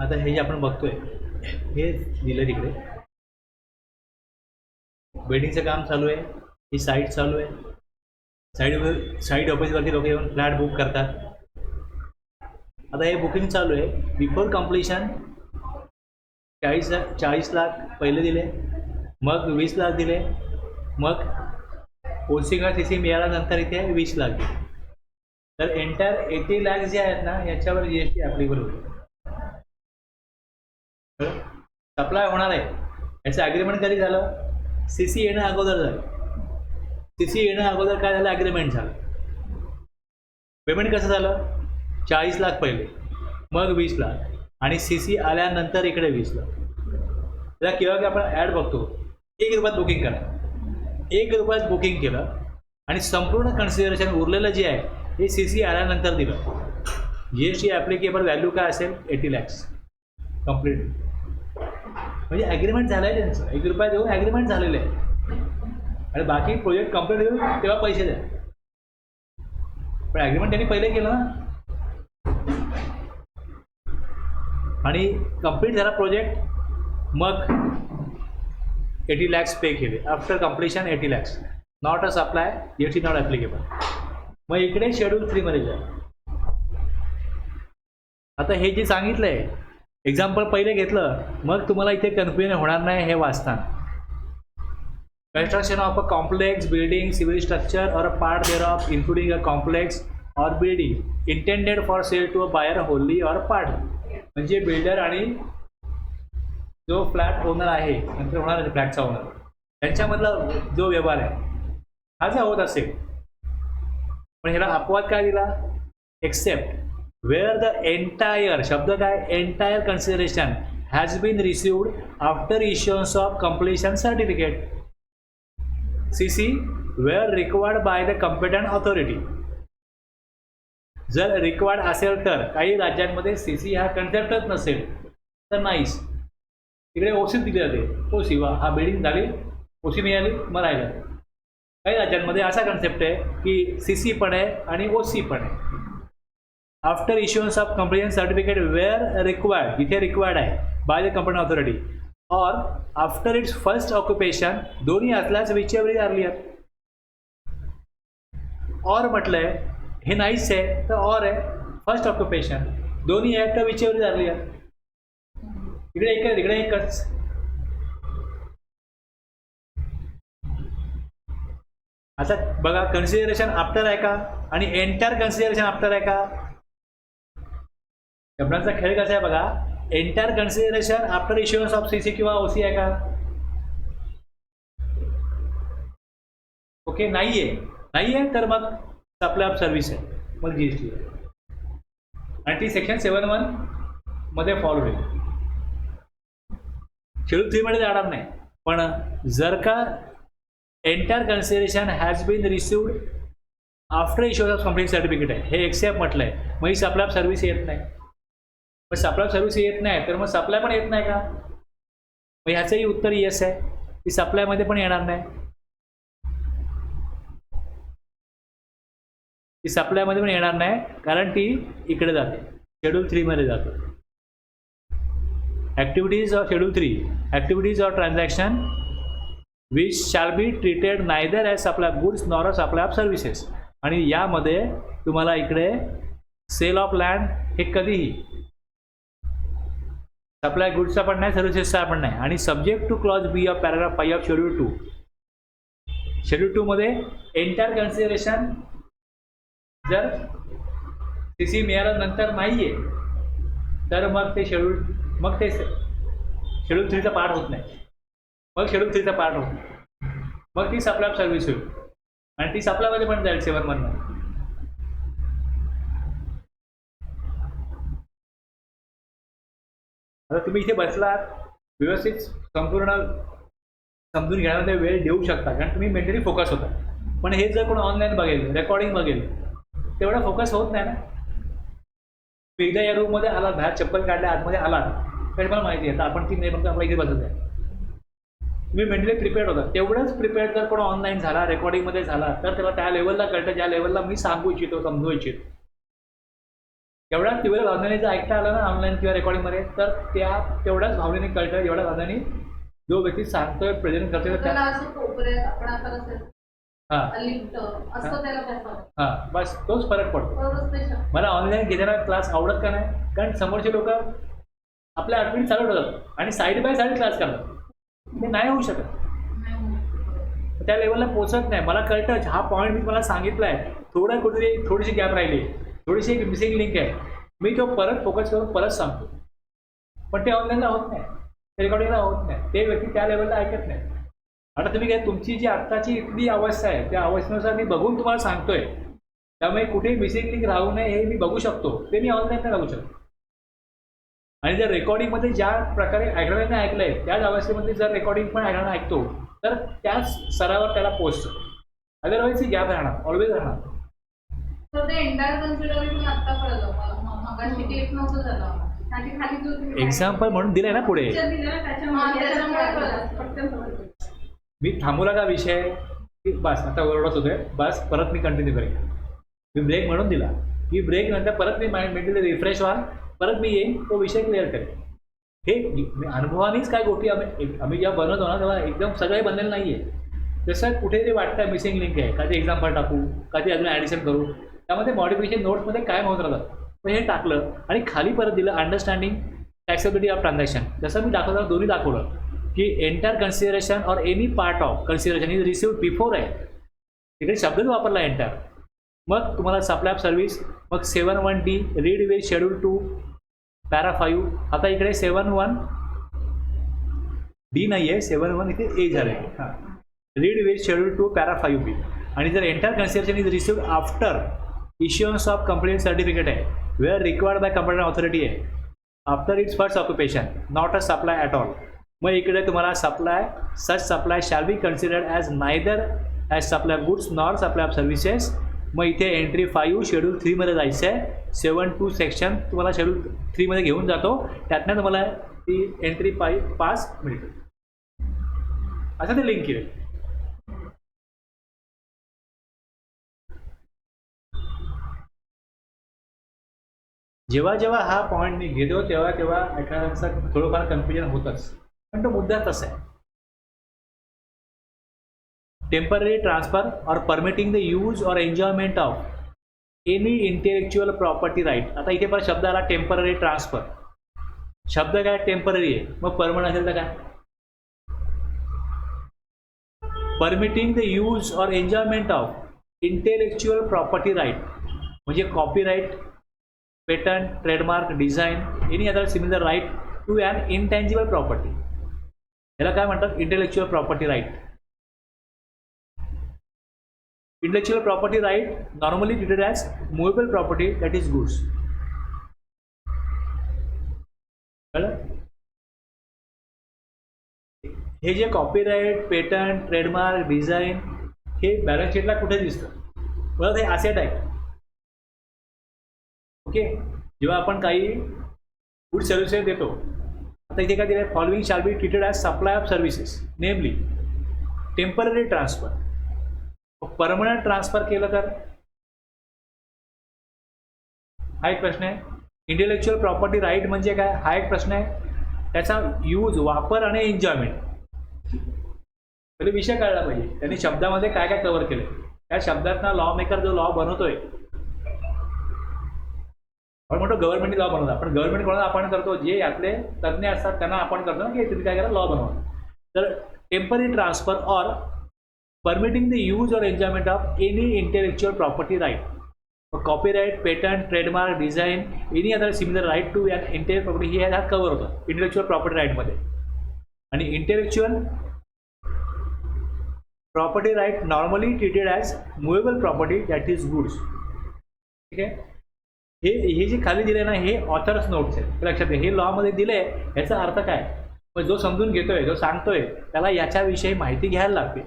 आता हे जे आपण बघतोय हे दिलं तिकडे वेडिंगचं काम चालू आहे, ही साईट चालू आहे. साईट ऑफिसवरती लोक येऊन फ्लॅट बुक करतात. आता हे बुकिंग चालू आहे. बिफोर कम्प्लिशन 40 लाख पहिले दिले, मग 20 लाख दिले, मग ओसीगा सी सी मिळाल्यानंतर इथे 20 लाख दिले. तर एंटायर 80 लाख जे आहेत ना याच्यावर GST ॲप्लिकेबल होईल. सप्लाय होणार आहे. याचं ॲग्रीमेंट कधी झालं? CC येणं अगोदर झालं. CC येणं अगोदर काय झालं? ॲग्रीमेंट झालं. पेमेंट कसं झालं? 40 लाख पहिले, मग 20 लाख आणि CC आल्यानंतर इकडे 20 लाख. त्याला केव्हा की आपण ॲड बघतो 1 रुपयात बुकिंग करा. 1 रुपयात बुकिंग केलं आणि संपूर्ण कन्सिडरेशन उरलेलं जे आहे हे CC आल्यानंतर दिलं. GST ॲप्लिकेबल व्हॅल्यू काय असेल? 80 लॅक्स कम्प्लीट. म्हणजे ॲग्रीमेंट झालं आहे त्यांचं. 1 रुपया देऊन ॲग्रीमेंट झालेलं आहे आणि बाकी प्रोजेक्ट कम्प्लीट होईल तेव्हा पैसे द्या. पण ॲग्रीमेंट त्यांनी पहिले केलं ना आणि कम्प्लीट झाला प्रोजेक्ट, मग 80 लॅक्स पे केले. After completion 80 lakhs. Not a supply, GST not applicable. मग इकडे शेड्यूल 3 मध्ये जा. आता हे जे सांगितलं आहे एक्झाम्पल पहिले घेतलं, मग तुम्हाला इथे कन्फ्युजन होणार नाही हे वाचताना. Construction of a complex building, civil structure or a part thereof including a complex or building intended for sale to a buyer wholly or partly. म्हणजे बिल्डर आणि जो फ्लॅट ओनर आहे, नंतर होणार आहे फ्लॅटचा ओनर, त्यांच्यामधला जो व्यवहार आहे हा जर होत असेल, पण ह्याला अपवाद काय दिला? एक्सेप्ट वेअर द एंटायर, शब्द काय? Entire consideration has been received after issuance of completion certificate CC where required by the competent authority. जर रिक्वायर्ड असेल तर, काही राज्यांमध्ये CC हा कन्सेप्टच नसेल तर नाहीच, तिकडे OC दिली जाते. OC हा बिल्डिंग झाली, OC मिळाली, मग राहिलं. काही राज्यांमध्ये असा कन्सेप्ट आहे की CC पण आहे आणि OC पण आहे. After issuance of completion certificate where required, इथे रिक्वायर्ड आहे by the competent authority, or after its first occupation, दोन्ही असल्यास विचेवरी अर्लियर. और म्हटलंय, हे नाहीच आहे तर और आहे. फर्स्ट ऑक्युपेशन दोन्ही आहे तर विचेवरी अर्लियर. इकडे एक आहे, तिकडे एकच. आता बघा, कन्सिडरेशन आफ्टर आहे का आणि एंटायर कन्सिडरेशन आफ्टर आहे का? शब्दांचा खेळ कसा आहे बघा. Entire consideration after issuance of CC किंवा OC आहे का? ओके, नाहीये. तर मग सप्लाय ऑफ सर्व्हिस आहे, मग GST आहे आणि ती सेक्शन 7(1) मध्ये फॉलो होईल. शेड्यूल 3 मध्ये जाणार नाही. पण जर का entire consideration has been received after issuance of complete certificate आहे, हे एक्सेप्ट म्हटलंय, मग ही सप्लाय ऑफ सर्व्हिस येत नाही. मग सप्लाय ऑफ सर्व्हिस येत नाही तर मग सप्लाय पण येत नाही का? मग ह्याचंही उत्तर येस आहे, ती सप्लायमध्ये पण येणार नाही. ती सप्लायमध्ये पण येणार नाही कारण ती इकडे जाते, शेड्यूल 3 मध्ये जाते. Activities of schedule 3, activities of transaction which shall be treated neither as supply of goods nor a supply of services. आणि यामध्ये तुम्हाला इकडे सेल ऑफ लँड हे कधीही सप्लाय गुड्सचा पण नाही, सर्व्हिसेसचा पण नाही. आणि subject two clause B of paragraph 5 of schedule 2. Schedule 2 मध्ये एंटायर कन्सिडरेशन जर CC मिळाल्यानंतर नाहीये तर मग ते शेड्यूल 3चा पार्ट होत नाही. मग शेड्यूल 3चा पार्ट होत नाही, मग ती सप्लाय ऑफ सर्व्हिस होईल आणि ती सप्लायमध्ये पण जाईल 7 मधनं. आता तुम्ही इथे बसलात, व्यवस्थित संपूर्ण समजून घेण्यामध्ये वेळ देऊ शकता कारण तुम्ही मेंटली फोकस होता. पण हे जर कोण ऑनलाईन बघेल, रेकॉर्डिंग बघेल, तेवढा फोकस होत नाही ना. एकदा या रूममध्ये आलात, बाहेर चप्पल काढल्या, आतमध्ये आलात, तर मला माहिती आहे आपण ती नाही फक्त आपल्या इथे बसत आहे. तुम्ही मेंटली प्रिपेअर्ड होता. तेवढंच प्रिपेअर्ड जर कोण ऑनलाईन झाला, रेकॉर्डिंगमध्ये झाला, तर त्याला त्या लेवलला कळतं ज्या लेवलला मी सांगू इच्छितो, समजू इच्छितो. एवढ्या तीव्र भावनेने जर ऐकता आलं ना ऑनलाईन किंवा रेकॉर्डिंगमध्ये, तर त्या तेवढ्याच भावनेने कळतं, एवढ्या भावनेने जो व्यक्ती सांगतोय प्रेझेंट करतोय त्याला असं कोपऱ्यात आपण आता कसं लिफ्ट असं त्याला हां, बस तोच फरक पडतो. मला ऑनलाईन घेणारा क्लास आवडत का नाही, कारण समोरचे लोक आपल्या आठवणी चालू ठेवतात आणि साईड बाय साईड क्लास करतात. ते नाही होऊ शकत, त्या लेवलला पोहोचत नाही. मला कळतं हा पॉईंट मी मला सांगितला आहे, थोडं कुठेतरी थोडीशी गॅप राहिली, थोडीशी एक मिसिंग लिंक आहे, मी तो परत फोकस करून परत सांगतो. पण ते ऑनलाईनला होत नाही, रेकॉर्डिंगला होत नाही, ते व्यक्ती त्या लेवलला ऐकत नाही. आता तुम्ही काय, तुमची जी आत्ताची इथली अवस्था आहे त्या अवस्थेनुसार मी बघून तुम्हाला सांगतोय, त्यामुळे कुठेही मिसिंग लिंक राहू नये हे मी बघू शकतो, ते मी ऑनलाईनला बघू शकतो. आणि जर रेकॉर्डिंगमध्ये ज्या प्रकारे ऐकणाऱ्याने ऐकलंय त्याच अवस्थेमध्ये जर रेकॉर्डिंग पण ऐकणारा ऐकतो तर त्याच स्तरावर त्याला पोहोचतो. अदरवाईज ही गॅप राहणार, ऑलवेज राहणार. तर ते एंटायर कन्सिडर पण आता कळलं मगाशी ते एक नव्हतं झालं. एक्झाम्पल म्हणून दिलंय ना पुढे. मी थांबवला का विषय की बस आता ओरडत होते, बस परत मी कंटिन्यू करेन. मी ब्रेक म्हणून दिला की ब्रेक नंतर परत मी मेंटली रिफ्रेश व्हाल, परत मी येईन, तो विषय क्लिअर करेन. हे अनुभवानेच काय गोष्टी आम्ही जेव्हा बनवतो ना तेव्हा एकदम सगळे बनलेलं नाही आहे. जसं कुठेतरी वाटतं मिसिंग लिंक आहे, कधी एक्झाम्पल टाकू, कधी अजून ॲडिशन करू, त्यामध्ये मॉडिफिकेशन नोट्समध्ये कायम होत राहतात. पण हे टाकलं आणि खाली परत दिलं अंडरस्टँडिंग टॅक्सेबिलिटी ऑफ ट्रान्झॅक्शन. जसं मी दाखवलं दोन्ही दाखवलं की एंटायर कन्सिडरेशन और any part of consideration is received before आहे, तिकडे शब्दच वापरला एंटायर. मग तुम्हाला सप्लाय ऑफ सर्व्हिस, मग 7(1)D read with schedule 2 para 5. आता इकडे 7(1)D नाही आहे, 7(1) इथे ए झालं आहे. हां, read with schedule 2 para 5B. आणि जर entire consideration is received after issuance of complaint certificate आहे, where required by complaint authority आहे, after its first occupation, not a supply at all. मग इकडे तुम्हाला supply such supply shall be considered as neither as supply of goods nor supply of services. मग इथे entry 5 schedule 3मध्ये जायचं आहे. 7(2) section तुम्हाला schedule 3मध्ये घेऊन जातो, त्यातनं तुम्हाला ती एंट्री 5 मिळते. असं ते लिंक केलं. जेव्हा जेव्हा हा पॉईंट मी घेतो तेव्हा तेव्हा एखाद्याचा थोडंफार कन्फ्युजन होतच, पण तो मुद्दा तसा आहे. Temporary transfer or permitting the use or enjoyment of any intellectual property right. आता इथे पण शब्द आला टेम्पररी ट्रान्सफर. शब्द काय टेम्पररी आहे, मग परमनंट असेल तर काय permitting the use or enjoyment of intellectual property right म्हणजे copyright, patent, trademark, design, any other similar right to an intangible property. याला काय म्हणतात intellectual property right. Intellectual property right normally treated as movable property, that is goods. हे जे copyright, patent, trademark, design हे balance शीटला कुठे दिसतं, परत हे असेट आहे. ओके, जेव्हा आपण काही गुड सर्व्हिसेस देतो, आता इथे काय दिलं, following shall be treated as supply of services, नेमली टेम्पररी ट्रान्सफर. परमनंट ट्रान्सफर केलं तर हा एक प्रश्न आहे. इंटेलेक्च्युअल प्रॉपर्टी राईट म्हणजे काय, हा एक प्रश्न आहे. त्याचा यूज, वापर आणि एन्जॉयमेंट, पहिले विषय कळला पाहिजे. त्यांनी शब्दामध्ये काय काय कव्हर केलं, त्या शब्दातनं लॉ मेकर जो लॉ बनवतोय, आपण म्हणतो गव्हर्नमेंटने लॉ बनवतो, आपण गव्हर्नमेंट कोणाला आपण करतो, जे यातले तज्ज्ञ असतात त्यांना आपण करतो ना की तुम्ही काय करा लॉ बनवा. तर temporary transfer or permitting the use or enjoyment of any intellectual property right, copyright, patent, trademark, design, any other similar right to an intellectual property हे ह्यात कव्हर होतं इंटेलेक्च्युअल प्रॉपर्टी राईटमध्ये. आणि intellectual property right normally treated as movable property, that is goods. ठीक आहे, हे जे खाली दिले ना हे ऑथर्स नोट्स आहेत, लक्षात घ्या. हे लॉमध्ये दिले, याचा अर्थ काय, मग जो समजून घेतोय, जो सांगतोय त्याला याच्याविषयी माहिती घ्यायला लागते,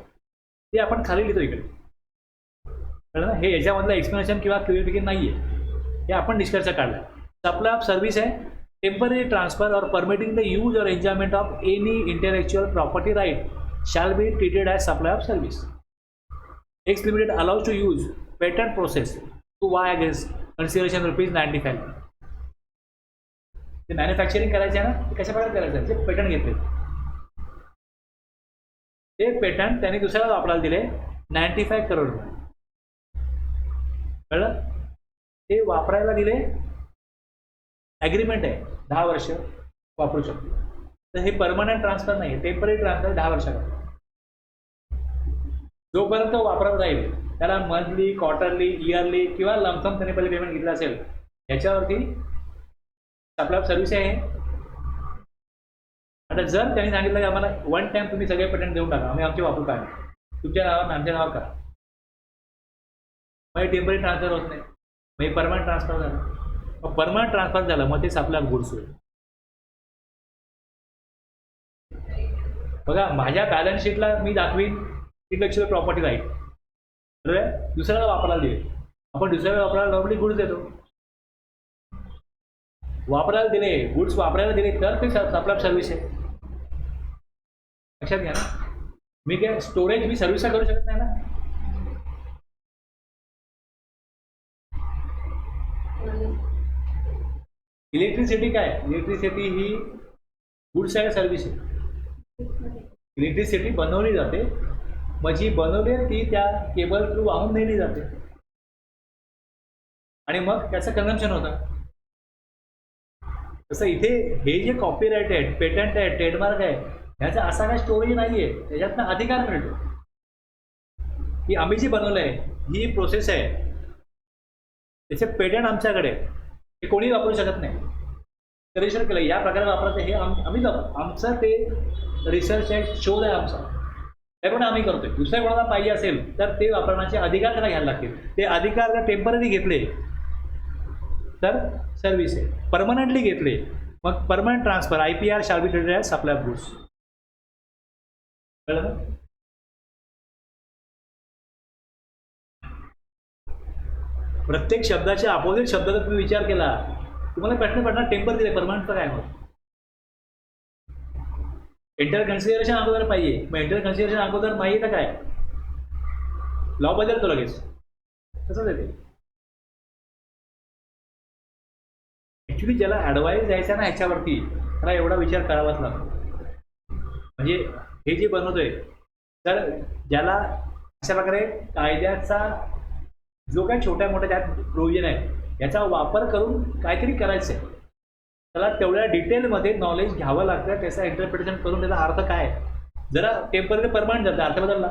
ते आपण खाली लिहितो इकडे. कळलं ना, हे याच्यामधलं एक्सप्लेनेशन किंवा क्लिअरिफिकेशन नाही आहे, हे आपण निष्कर्ष काढला. सप्लाय ऑफ सर्व्हिस आहे temporary transfer or permitting the use or enjoyment of any intellectual property right shall be treated as supply of service. X limited allows to use patent process to Y against consideration ₹95. ते manufacturing करायचे आहे ना, ते कशा प्रकारे करायचं आहे, जे पेटंट घेतले ते पेटंट त्यांनी दुसऱ्याला वापरायला दिले 95 करोड रुपये. कळलं? ते वापरायला दिले, ॲग्रीमेंट आहे 10 वर्ष वापरू शकतो. तर हे परमनंट ट्रान्सफर नाही आहे, टेम्पररी ट्रान्सफर 10 वर्षाचा. जोपर्यंत वापरत राहील त्याला मंथली, क्वार्टरली, इयरली किंवा लमसम त्याने पहिले पेमेंट घेतलं असेल याच्यावरती आपला सर्व्हिस आहे. आता जर त्यांनी सांगितलं की आम्हाला वन टाइम तुम्ही सगळे पेटंट देऊन टाका, आम्ही आमचे वापरू काय तुमच्या नावावर आमच्या नावावर करा, मग टेम्पररी ट्रान्सफर होत नाही, मग परमनंट ट्रान्सफर झालं. मग परमनंट ट्रान्सफर झालं मग तेच आपल्याला गुड्स होईल. बघा माझ्या बॅलन्स शीटला मी दाखवीन इंटेलेक्चुअल प्रॉपर्टी राईट, बरोबर, दुसऱ्याला वापरायला दिले, आपण दुसऱ्याला वापरायला नॉर्मली गुड्स देतो. वापरायला दिले, गुड्स वापरायला दिले तर ते आपला सर्व्हिस आहे. लक्षात घ्या ना, मी काय स्टोरेज मी सर्व्हिस करू शकत नाही ना. इलेक्ट्रिसिटी काय, इलेक्ट्रिसिटी ही गुड्स आहे, सर्व्हिस आहे. इलेक्ट्रिसिटी बनवली जाते, मग जी बनवली ती त्या केबल थ्रू वाहून नेली जाते आणि मग त्याचं कन्झम्पशन होतं. तसं इथे हे जे कॉपीराईट आहे, पेटंट आहे, ट्रेडमार्क आहे, ह्याचा असा काही स्टोरेज नाही आहे, त्याच्यातनं अधिकार मिळतो की आम्ही जी बनवलं आहे ही प्रोसेस आहे, त्याचे पेटंट आमच्याकडे, हे कोणी वापरू शकत नाही. रजिस्टर केलं या प्रकारे वापरायचं, हे आम्ही आमचं ते रिसर्च आहे, शोध आहे आमचा, हे पण आम्ही करतोय. दुसऱ्या कोणाला पाहिजे असेल तर ते वापरण्याचे अधिकार त्याला घ्यायला लागतील. ते अधिकार जर टेम्पररी घेतले तर सर्व्हिस आहे, परमनंटली घेतले मग permanent transfer IPR shall be treated as supply of goods. कळलं ना? प्रत्येक शब्दाच्या अपोजिट शब्दाचा तुम्ही विचार केला तुम्हाला प्रश्न पडणार टेम्पर दिले परमनंटचं काय होतं. इंटर कन्सिडरेशन अगोदर पाहिजे, मग इंटर कन्सिडरेशन अगोदर नाही तर काय लॉ बदलतो लगेच, तसंच येते. ॲक्च्युली ज्याला ॲडवाईस द्यायचा ना ह्याच्यावरती त्याला एवढा विचार करावाच लागतो. म्हणजे हे जे बनवतोय तर ज्याला अशा प्रकारे कायद्याचा जो काही छोट्या मोठ्या त्यात प्रोव्हिजन आहे याचा वापर करून काहीतरी करायचं आहे, त्याला तेवढ्या डिटेलमध्ये नॉलेज घ्यावं लागतं, त्याचं इंटरप्रिटेशन करून त्याचा अर्थ काय. जरा टेम्पररी परमनंट जातं, अर्थ बदलला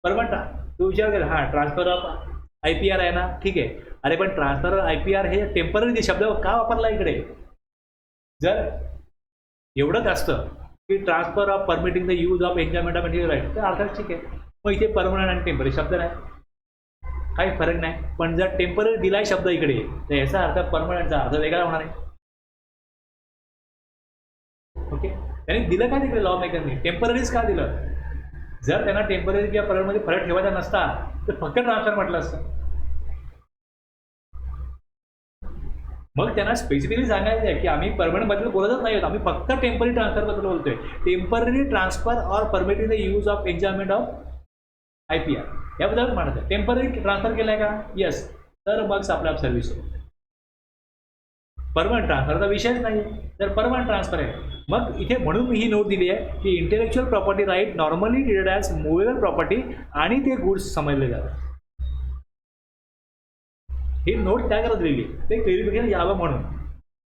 परमनंट तू विचार कर, हां ट्रान्सफर ऑफ IPR आहे ना, ठीक आहे, अरे पण ट्रान्सफर ऑफ IPR हे टेम्पररी शब्द का वापरला इकडे. जर एवढंच असतं की transfer of permitting the use of enjoyment of material right तर अर्थात ठीक आहे, मग इथे परमनंट आणि टेम्पररी शब्द नाही, काही फरक नाही. पण जर टेम्पररी दिलाय शब्द इकडे तर याचा अर्थ परमनंटचा अर्थ वेगळा होणार आहे. ओके, त्यांनी दिलं काय तिकडे लॉ मेकरनी, टेम्पररीज का दिलं. जर त्यांना टेम्पररी किंवा परमनंटमध्ये फरक ठेवायचा नसता तर फक्त ट्रान्सफर म्हटलं असतं. मग त्यांना स्पेसिफिकली सांगायचं आहे की आम्ही परमनंटबद्दल बोलतच नाही आहोत, आम्ही फक्त टेम्पररी ट्रान्सफरबद्दल बोलतोय. Temporary transfer or permitting the use of enjoyment of IPR याबद्दल म्हणत आहे. टेम्पररी ट्रान्सफर केलाय का, येस, तर मग आपल्या सर्व्हिस आहे. परमनंट ट्रान्सफरचा विषयच नाही तर परमनंट ट्रान्सफर आहे. मग इथे म्हणून मी ही नोट दिली आहे की intellectual property right normally treated as movable property आणि ते गुड्स समजले जातात. ही नोट त्या करत दिली ते क्लिअरिफिकेशन यावं म्हणून.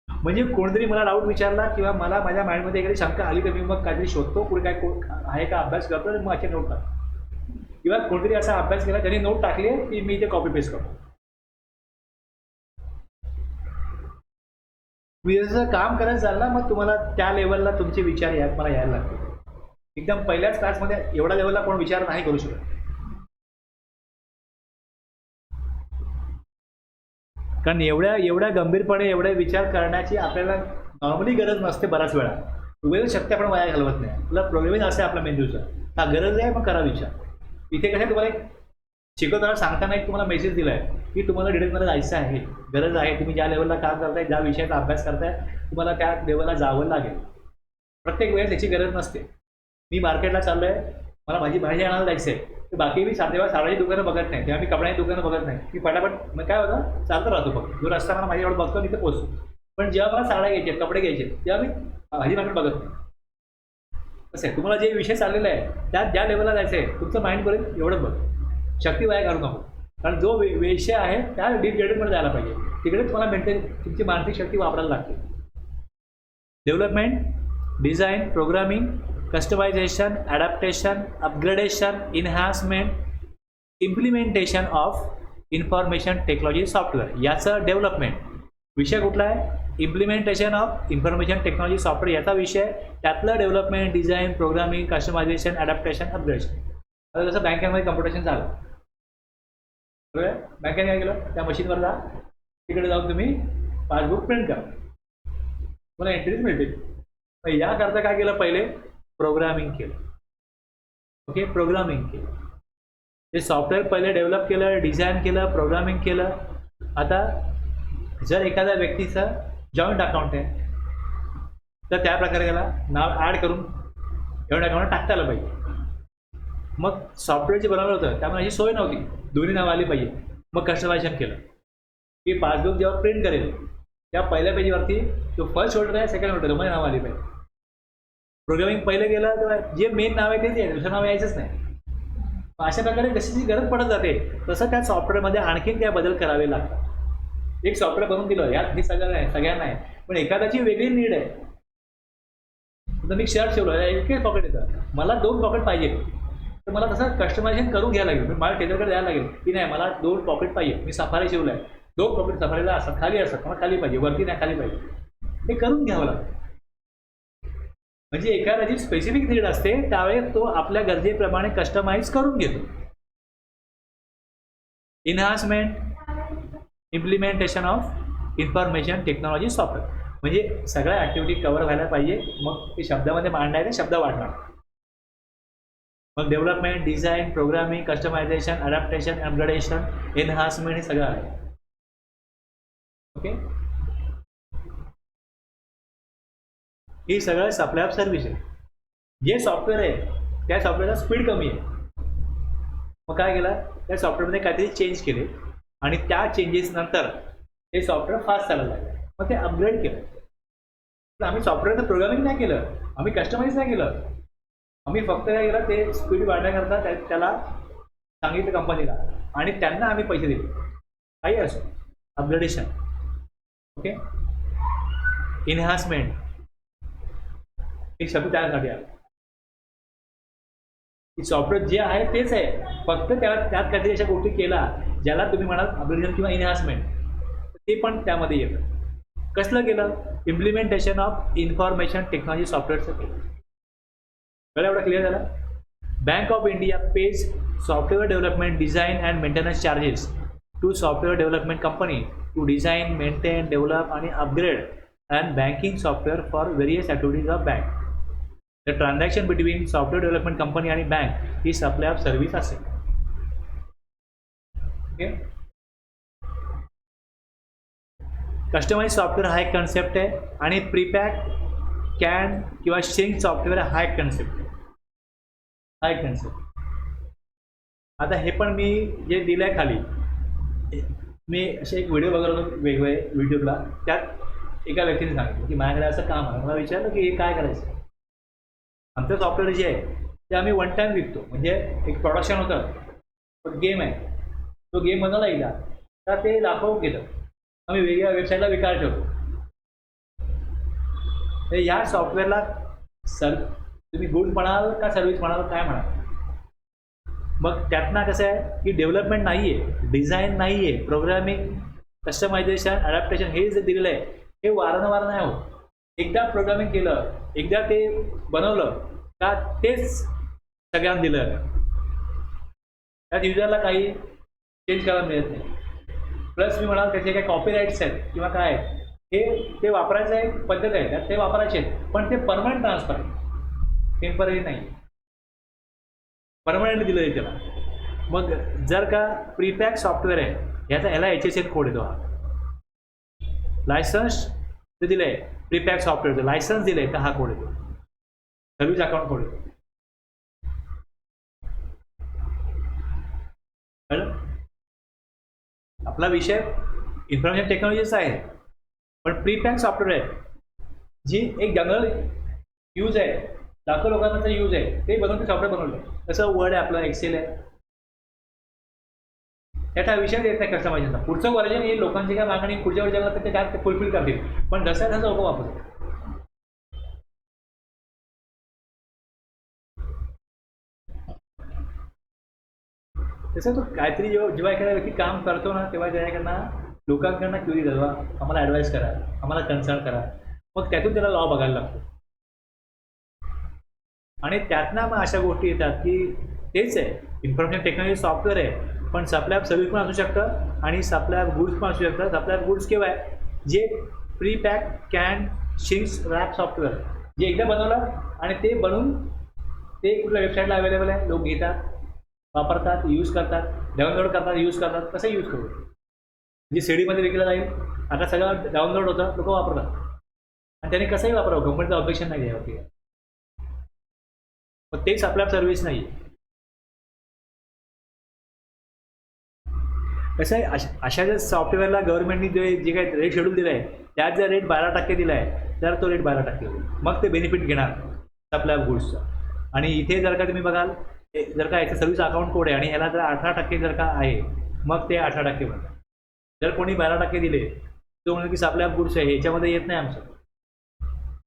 म्हणजे कोणतरी मला डाऊट विचारला किंवा मला माझ्या माइंडमध्ये एखादी शंका आली तर मी मग काहीतरी शोधतो, पुढे काय आहे का अभ्यास करतो, मग असे नोट टाकतो. किंवा कोणतरी असा अभ्यास केला त्यांनी नोट टाकली की मी इथे कॉपी पेस्ट करतो. तुम्ही जसं काम करायचं झालं ना मग तुम्हाला त्या लेवलला तुमचे विचार मला यायला लागते. एकदम पहिल्याच क्लासमध्ये एवढ्या लेवलला कोण विचार नाही करू शकत. कारण एवढ्या गंभीरपणे एवढे विचार करण्याची आपल्याला नॉर्मली गरज नसते. बऱ्याच वेळा वेळ शक्ती आपण वाया घालवत नाही. आपला प्रॉब्लेम असे आपला मेंदूचा हा गरज आहे मग करा विचार. इथे कसं तुम्हाला एक शिकवताना सांगताना एक तुम्हाला मेसेज दिला आहे की तुम्हाला डिटेल्समध्ये जायचं आहे, गरज आहे, तुम्ही ज्या लेवलला काम करताय, ज्या विषयाचा अभ्यास करताय तुम्हाला त्या लेवलला जावं लागेल. प्रत्येक वेळेस त्याची गरज नसते. मी मार्केटला चाललो आहे, मला माझी भाजी आणायला जायचं आहे, तर बाकी मी तेव्हा साड्याची दुकानं बघत नाही, तेव्हा मी कपड्याची दुकानं बघत नाही, मी पटापट मग काय होतं चालतं राहतो. फक्त जो रस्ता मला माझ्याकडे बघतो तिथे पोहोचतो. पण जेव्हा मला साड्या घ्यायचे कपडे घ्यायचे तेव्हा मी भाजी मार्केट बघत नाही. कसं आहे तुम्हाला जे विषय चाललेला आहे त्यात ज्या लेवलला जायचं आहे तुमचं माइंड करेल एवढं बघ, शक्ती वाया घालू नको. कारण जो विषय आहे त्या डीप डेडिंगमध्ये जायला पाहिजे, तिकडे तुम्हाला मेंटेन तुमची मानसिक शक्ती वापरायला लागते. Development, design, programming, customisation, adaptation, upgradation, enhancement, implementation of information technology software याचं डेव्हलपमेंट. विषय कुठला आहे? Implementation of information technology software याचा विषय. त्यातलं development, design, programming, customisation, adaptation, upgradation. आता जसं बँकेमध्ये कम्प्युटेशन झालं, बरोबर. बँकेने काय केलं? त्या मशीनवर जा, तिकडे जाऊन तुम्ही पासबुक प्रिंट करा, तुम्हाला एंट्रीज मिळतील. मग याकरता काय केलं? पहिले प्रोग्रामिंग केलं. ओके, प्रोग्रामिंग केलं. ते सॉफ्टवेअर पहिले डेव्हलप केलं, डिझाईन केलं, प्रोग्रामिंग केलं. आता जर एखाद्या व्यक्तीचं जॉईंट अकाउंट आहे तर त्या प्रकारे त्याला नाव ॲड करून जॉईंट अकाउंट टाकता आलं पाहिजे. मग सॉफ्टवेअर जे बनवलं होतं त्यामुळे अशी सोय नव्हती, दोन्ही नावं आली पाहिजे. मग कस्टमायझेशन केलं की पासबुक जेव्हा प्रिंट करेल त्या पहिल्या पेजवरती जो फर्स्ट होल्डर आहे सेकंड होल्डर मध्ये नाव आली पाहिजे. प्रोग्रामिंग पहिले गेलं तर जे मेन नाव आहे तेच आहे, दुसरं नाव यायचंच नाही. अशा प्रकारे जशी गरज पडत जाते तसं त्या सॉफ्टवेअरमध्ये आणखीन त्या बदल करावे लागतात. एक सॉफ्टवेअर बनवून दिलं यात हे सगळ्यांना आहे, पण एखाद्याची वेगळी नीड आहे. तर मी शर्ट ठेवलं एकच पॉकेट येतं, मला 2 पॉकेट पाहिजे, तर मला तसं कस्टमायझेशन करून घ्यायला लागेल. मला टेलरकडे द्यायला लागेल की नाही मला 2 पॉकेट पाहिजे. मी सफारी शिवलं आहे, 2 पॉकेट सफारीला असतात, खाली असतात, मला खाली पाहिजे, वरती नाही खाली पाहिजे. हे करून घ्यावं लागतं. म्हणजे एखाद्याची स्पेसिफिक नीड असते त्यावेळेस तो आपल्या गरजेप्रमाणे कस्टमाइज करून घेतो. Enhancement, implementation of information technology software म्हणजे सगळ्या ॲक्टिव्हिटी कव्हर व्हायला पाहिजे. मग ते शब्दामध्ये मांडायचे, शब्द वाढणार. मग development, design, programming, customisation, adaptation, upgradation, enhancement हे सगळं आहे. ओके, ही सगळं सप्लाय ऑफ सर्व्हिस आहे. जे सॉफ्टवेअर आहे त्या सॉफ्टवेअरचा स्पीड कमी आहे. मग काय केलं? त्या सॉफ्टवेअरमध्ये काहीतरी चेंज केले आणि त्या चेंजेस नंतर ते सॉफ्टवेअर फास्ट चालायला लागलं. मग ते अपग्रेड केलं. पण आम्ही सॉफ्टवेअरचं प्रोग्रामिंग नाही केलं, आम्ही कस्टमाइज नाही केलं. आम्ही फक्त काय केलं ते स्पीड वाढण्याकरता त्याला सांगितलं कंपनीला आणि त्यांना आम्ही पैसे दिले. काही असो, अपग्रेडेशन. ओके, इन्हान्समेंट एक शब्द त्यासाठी आला की सॉफ्टवेअर जे आहे तेच आहे, फक्त त्यात काहीतरी अशा गोष्टी केला ज्याला तुम्ही म्हणाल अपग्रेडेशन किंवा इन्हान्समेंट, ते पण त्यामध्ये येतं. कसलं केलं? इम्प्लिमेंटेशन ऑफ इन्फॉर्मेशन टेक्नॉलॉजी सॉफ्टवेअरचं केलं. बरं, एवढं क्लिअर झालं. Bank of India pays software development, design and maintenance charges to software development company to design, maintain, develop आणि upgrade and banking software for various activities of bank. The transaction between software development company आणि bank ही supply of service असेल. Okay, customize software हा एक concept आहे आणि प्रीपॅक, can किंवा शिंक software हा एक कन्सेप्ट आहे. हा एक कन्सेप्ट. आता हे पण मी जे दिलं आहे खाली, मी असे एक व्हिडिओ बघत होतो वेगवेगळे यूट्यूबला. त्यात एका व्यक्तीने सांगितलं की माझ्याकडे असं काम आहे. मला विचारलं की हे काय करायचं. आमचं सॉफ्टवेअर जे आहे ते आम्ही वन टाईम विकतो. म्हणजे एक प्रोडक्शन होतं, पण गेम आहे, तो गेम बनवला एकदा तर ते दाखवून घेतं, आम्ही वेगळ्या वेबसाईटला विकायला ठेवतो. तर या सॉफ्टवेअरला तुम्ही गुड म्हणाल का सर्व्हिस म्हणाल, काय म्हणाल. मग त्यातनं कसं आहे की डेव्हलपमेंट नाही आहे, डिझाईन नाही आहे, प्रोग्रामिंग, कस्टमायझेशन, अडॅप्टेशन हे जे दिलेलं आहे हे वारंवार नाही होत. एकदा प्रोग्रामिंग केलं, एकदा ते बनवलं का तेच सगळ्यांना दिलं. त्यात युजरला काही चेंज करायला मिळत नाही. प्लस मी म्हणाल त्याचे काही कॉपीराईट्स आहेत किंवा काय आहेत हे ते वापरायचं एक पद्धत आहे, त्यात ते वापरायचे आहेत, पण ते परमनंट ट्रान्सफर आहे, टेम्पररी नाही. परमनंट दिलं आहे त्याला. मग जर का प्रीपॅक सॉफ्टवेअर आहे ह्याला HSN कोड येतो. हा लायसन्स ते दिलं आहे प्रीपॅक सॉफ्टवेअरचं, लायसन्स दिलं आहे तर हा कोड येतो, सर्व्हिस अकाउंट कोड येतो. कळलं? आपला विषय इन्फॉर्मेशन टेक्नॉलॉजीचा आहे. पण प्रीपॅक सॉफ्टवेअर आहे जी एक जनरल यूज आहे, लाखो लोकांचा यूज आहे, ते बनवून ते सॉफ्टवेअर बनवलं. तसं वर्ड आहे आपलं, एक्सेल आहे, त्याचा विषय येत नाही कस्टमायझेशनचा. पुढचं वर्जन येईल, लोकांची काय मागणी पुढच्या वर्जनला ते काय फुलफिल करतील, पण जसं तसं लोक वापरतात. तसं तो काहीतरी जेव्हा एखाद्या व्यक्ती काम करतो ना, तेव्हा त्याच्याकडनं लोकांकडनं क्युरी जावा, आम्हाला ॲडवाईस करा, आम्हाला कन्सल्ट करा, मग त्यातून त्याला लॉ बघायला लागतो. आणि त्यातनं मग अशा गोष्टी येतात की तेच आहे, इन्फॉर्मेशन टेक्नॉलॉजी सॉफ्टवेअर आहे, पण सप्लाय सर्व्हिस पण असू शकतं आणि सप्लाय गुड्स पण असू शकतं. सप्लाय गुड्स केव्हा आहे, जे pre pack can shrinks wrap software जे एकदा बनवलं आणि ते बनवून ते कुठल्या वेबसाईटला अवेलेबल आहे, लोक घेतात, वापरतात, यूज करतात, डाउनलोड करतात, यूज करतात. कसं यूज करू, जे सीडीमध्ये विकलं जाईल, आता सगळं डाउनलोड होतं, लोक वापरतात आणि त्याने कसंही वापरावं, कंपनीचं ऑब्जेक्शन नाही यावरती. पण तेच आपल्या सर्व्हिस नाही. कसं आहे, अशा ज्या सॉफ्टवेअरला गव्हर्नमेंटनी जे काही रेट शेड्यूल दिलं आहे, त्यात जर रेट 12% दिला आहे, तर तो रेट 12% होईल. मग ते बेनिफिट घेणार सप्लाय गुड्सचा. आणि इथे जर का तुम्ही बघाल, जर का याचं सर्व्हिस अकाउंट कोड आहे आणि ह्याला जर 18% जर का आहे, मग ते 18% बनतात. जर कोणी 12% दिले, तो म्हणून की सप्लाय गुड्स आहे, ह्याच्यामध्ये येत नाही, आमचं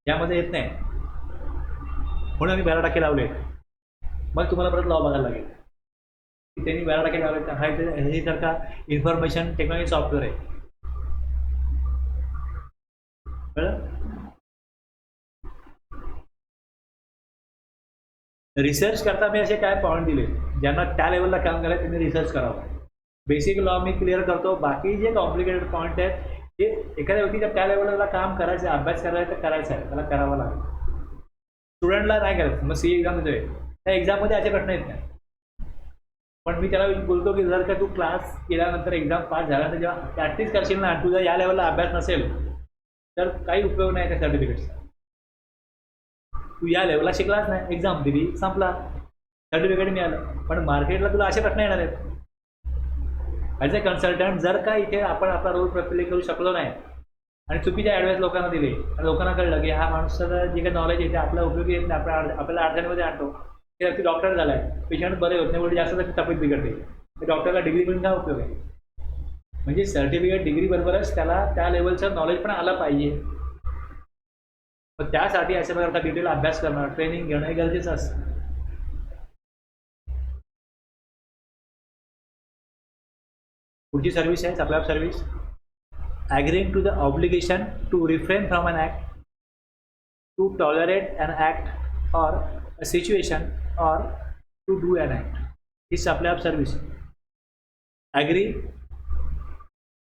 यामध्ये येत नाही, म्हणून आम्ही 12% लावले. मग तुम्हाला परत लॉ बघायला लागेल की त्यांनी 12% लावले. हा हे जर का इन्फॉर्मेशन टेक्नॉलॉजी सॉफ्टवेअर आहे, कळलं. रिसर्च करता मी असे काय पॉईंट दिले, ज्यांना त्या लेवलला काम करायचं त्यांनी रिसर्च करावं. बेसिक लॉ मी क्लिअर करतो, बाकी जे कॉम्प्लिकेटेड पॉईंट आहेत ते एखाद्या व्यक्तीच्या त्या लेवलला काम करायचं आहे, अभ्यास करायचा करायचा आहे, त्याला करावं लागेल. स्टुडंटला नाही करायचं. मग CA एक्झाम देतोय, त्या एक्झाममध्ये असे प्रश्न येत नाही, पण मी त्याला बोलतो की जर का तू क्लास केल्यानंतर एक्झाम पास झाल्यानंतर जेव्हा प्रॅक्टिस करशील ना, तुझा या लेवलला अभ्यास नसेल तर काही उपयोग नाही त्या सर्टिफिकेटचा. तू या लेवलला शिकलाच नाही, एक्झाम दिली, संपला, सर्टिफिकेट मिळालं. पण मार्केटला तुला असे प्रश्न येणार आहेत. ॲज अ कन्सल्टंट जर का इथे आपण आपला रोल प्ले करू शकलो नाही आणि चुकीचे ॲडवाईस लोकांना दिले आणि लोकांना कळलं की हा माणसाचं जे काही नॉलेज आहे ते आपल्या उपयोगी येत नाही, आपल्याला अडचणीमध्ये आणतो, ते व्यक्ती डॉक्टर झाला आहे, पेशंट बरे होत नाही, एवढी जास्त त्याची तब्येत बिघडते, ते डॉक्टरला डिग्री मिळून काय उपयोग आहे. म्हणजे सर्टिफिकेट डिग्री बरोबरच त्याला त्या लेवलचं नॉलेज पण आलं पाहिजे. पण त्यासाठी अशा प्रकारचा डिटेल अभ्यास करणं, ट्रेनिंग घेणं हे गरजेचं असतं. पुढची सर्व्हिस आहे supply service. Agreeing to the obligation to refrain from an act, to tolerate an act or a situation or to do an act. ही supply service.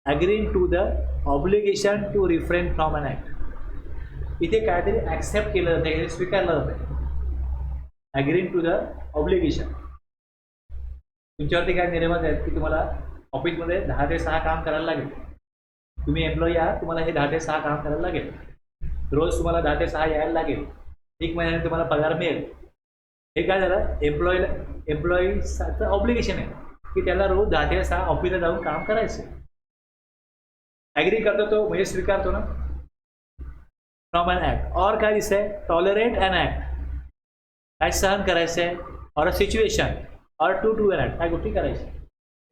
Agreeing to the obligation to refrain from an act. इथे काहीतरी accept केलं जातं, हे स्वीकारलं जातं. Agreeing to the obligation. तुमच्यावरती काय निर्बंध आहेत की तुम्हाला ऑफिसमध्ये 10 ते 6 काम करायला लागेल. तुम्ही एम्प्लॉई आहात, तुम्हाला हे 10 ते 6 काम करायला लागेल. रोज तुम्हाला 10 ते 6 यायला लागेल. 1 महिन्याने तुम्हाला पगार मिळेल. हे काय झालं, एम्प्लॉईचं ऑब्लिगेशन आहे की त्याला रोज 10 ते 6 ऑफिसला जाऊन काम करायचं. ॲग्री करतो तो म्हणजे स्वीकारतो ना. From an act. और काय दिसतंय, टॉलरेट अन ॲक्ट, काय सहन करायचं आहे, or a situation, or to do an act, काय गोष्टी करायच्या.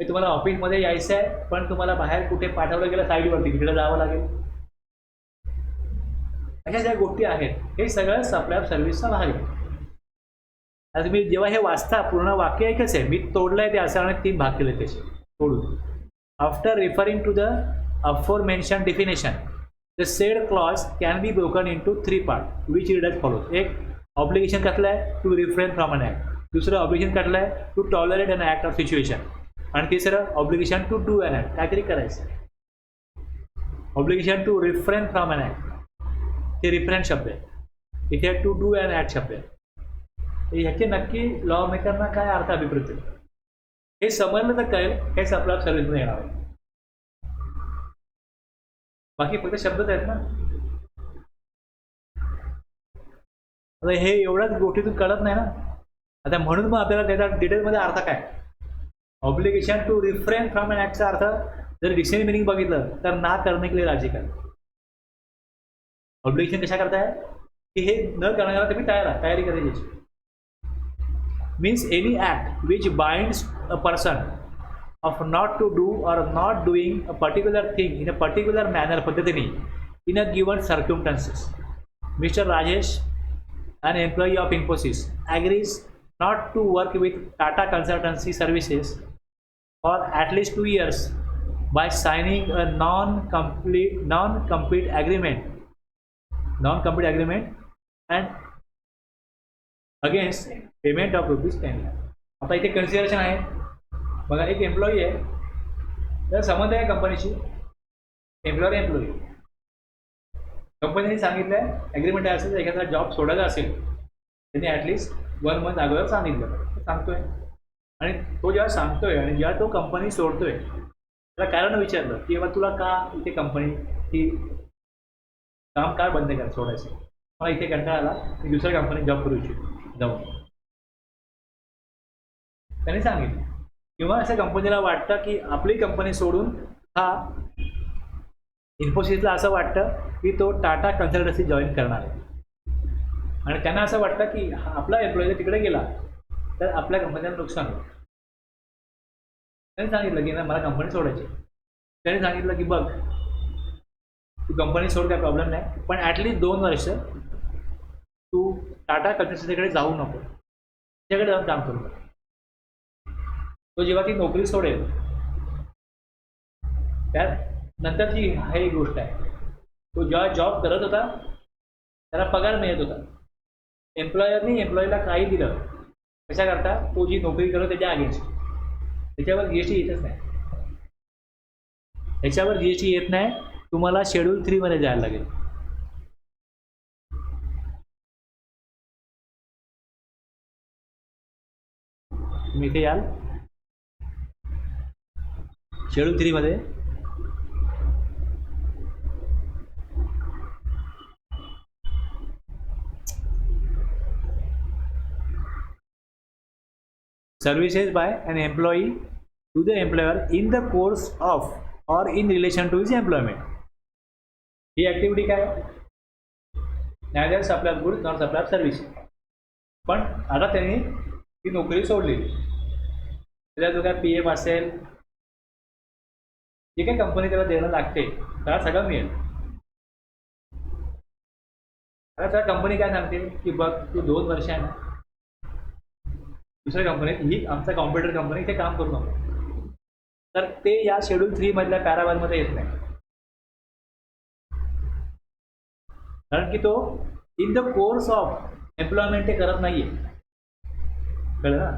हे तुम्हाला ऑफिसमध्ये यायचं आहे पण तुम्हाला बाहेर कुठे पाठवलं गेलं साईडवरती, तिकडे जावं लागेल. अशा ज्या गोष्टी आहेत हे सगळं सप्लाय सर्व्हिसचा भाग आहे. आता तुम्ही जेव्हा हे वाचता, पूर्ण वाक्य एकच आहे, मी तोडलंय ते असं आणि 3 भाग केले त्याचे तोडून. After referring to the aforementioned definition, the said clause can be broken into 3 parts which read as follows. एक ऑब्लिगेशन कसलं आहे, to refrain from an act. दुसरं ऑब्लिगेशन कसलं आहे, to tolerate an act or situation. आणि तिसरं obligation to do an act, काहीतरी करायचं. Obligation to refrain from an act, हे रिफ्रेन शब्द आहे. इथे टू डू अन ॲक्ट शब्द आहे. ह्याचे नक्की लॉ मेकरना काय अर्थ अभिप्रेत आहे हे समजलं तर कळेल, हे सप्लाय सर्व्हिसमध्ये येणार आहे. बाकी फक्त शब्दच आहेत ना. आता हे एवढ्याच गोष्टीतून कळत नाही ना. आता म्हणून मग आपल्याला त्याचा डिटेलमध्ये अर्थ काय, ऑब्लिगेशन टू रिफ्रेन फ्रॉम अन ॲक्टचा अर्थ जर डिक्शनरी मिनिंग बघितलं तर ना करणे के लिए राजी कर. ऑब्लिगेशन कशा करताय की हे न करण्याला तुम्ही तयारी करायची. Means any act which binds a person of not to do or not doing a particular thing in a particular manner पद्धतीने in a given circumstances. Mister Rajesh, an employee of Infosys, agrees not to work with Tata Consultancy Services for at least 2 years by signing a non-compete agreement and against payment of rupees 10 lakh. आता इथे consideration आहे बघा, एक employee आहे, तर संबंध आहे कंपनीशी, एम्प्लॉई कंपनीने सांगितलं आहे ॲग्रीमेंट आहे, असेल एखादा जॉब सोडायचा असेल त्यांनी ॲटलिस्ट 1 मंथ अगोदर सांगितलं, सांगतोय. आणि तो जेव्हा सांगतोय आणि जेव्हा तो कंपनी सोडतोय त्याला कारण विचारलं की बाबा तुला का इथे कंपनी ही काम का बंद करा सोडायचं, मला इथे कंटाळा आला, मी दुसऱ्या कंपनीत जॉब करू इच्छितो जाऊन, त्यांनी सांगितलं. किंवा असं कंपनीला वाटतं की आपली कंपनी सोडून हा इन्फोसिसला असं वाटतं की तो टाटा कन्सल्टन्सी जॉईन करणार आहे आणि त्यांना असं वाटतं की आपला एम्प्लॉई तिकडे गेला तर आपल्या कंपनीला नुकसान होईल. त्यांनी सांगितलं की ना मला कंपनी सोडायची. त्यांनी सांगितलं की बघ तू कंपनी सोड, काय प्रॉब्लेम नाही, पण ॲटलिस्ट 2 वर्ष तू टाटा कन्सल्टन्सीकडे जाऊ नको, त्याच्याकडे जाऊन काम करू. तो जेव्हा ती नोकरी सोडेल त्यात नंतरची हा एक गोष्ट आहे, तो जेव्हा जॉब करत होता त्याला पगार मिळत होता. एम्प्लॉयरनी एम्प्लॉईला काही दिलं कशा करता, तो जी नोकरी करत त्याच्या अगेन्स्ट, त्याच्यावर GST येतच नाही, त्याच्यावर GST येत नाही. तुम्हाला शेड्यूल 3 मध्ये जायला लागेल. तुम्ही इथे याल शेड्यूल 3 मध्ये, services by an employee to the employer in the course of or in relation to his employment. He activity काय, neither supply of goods nor supply of service. पण आता त्यांनी ती नोकरी सोडली, त्याला जो काय PF असेल जे काही कंपनी त्याला देणं लागते त्याला सगळं मिळेल. आता त्या कंपनी काय सांगते की बघ तू 2 वर्ष आहे ना दुसऱ्या कंपनीत, ही आमचा कॉम्प्युटर कंपनी इथे काम करू नको, तर ते या शेड्यूल 3 मधल्या पॅरामध्ये येत नाही. कारण की तो in the course of employment ते करत नाहीये, कळलं ना.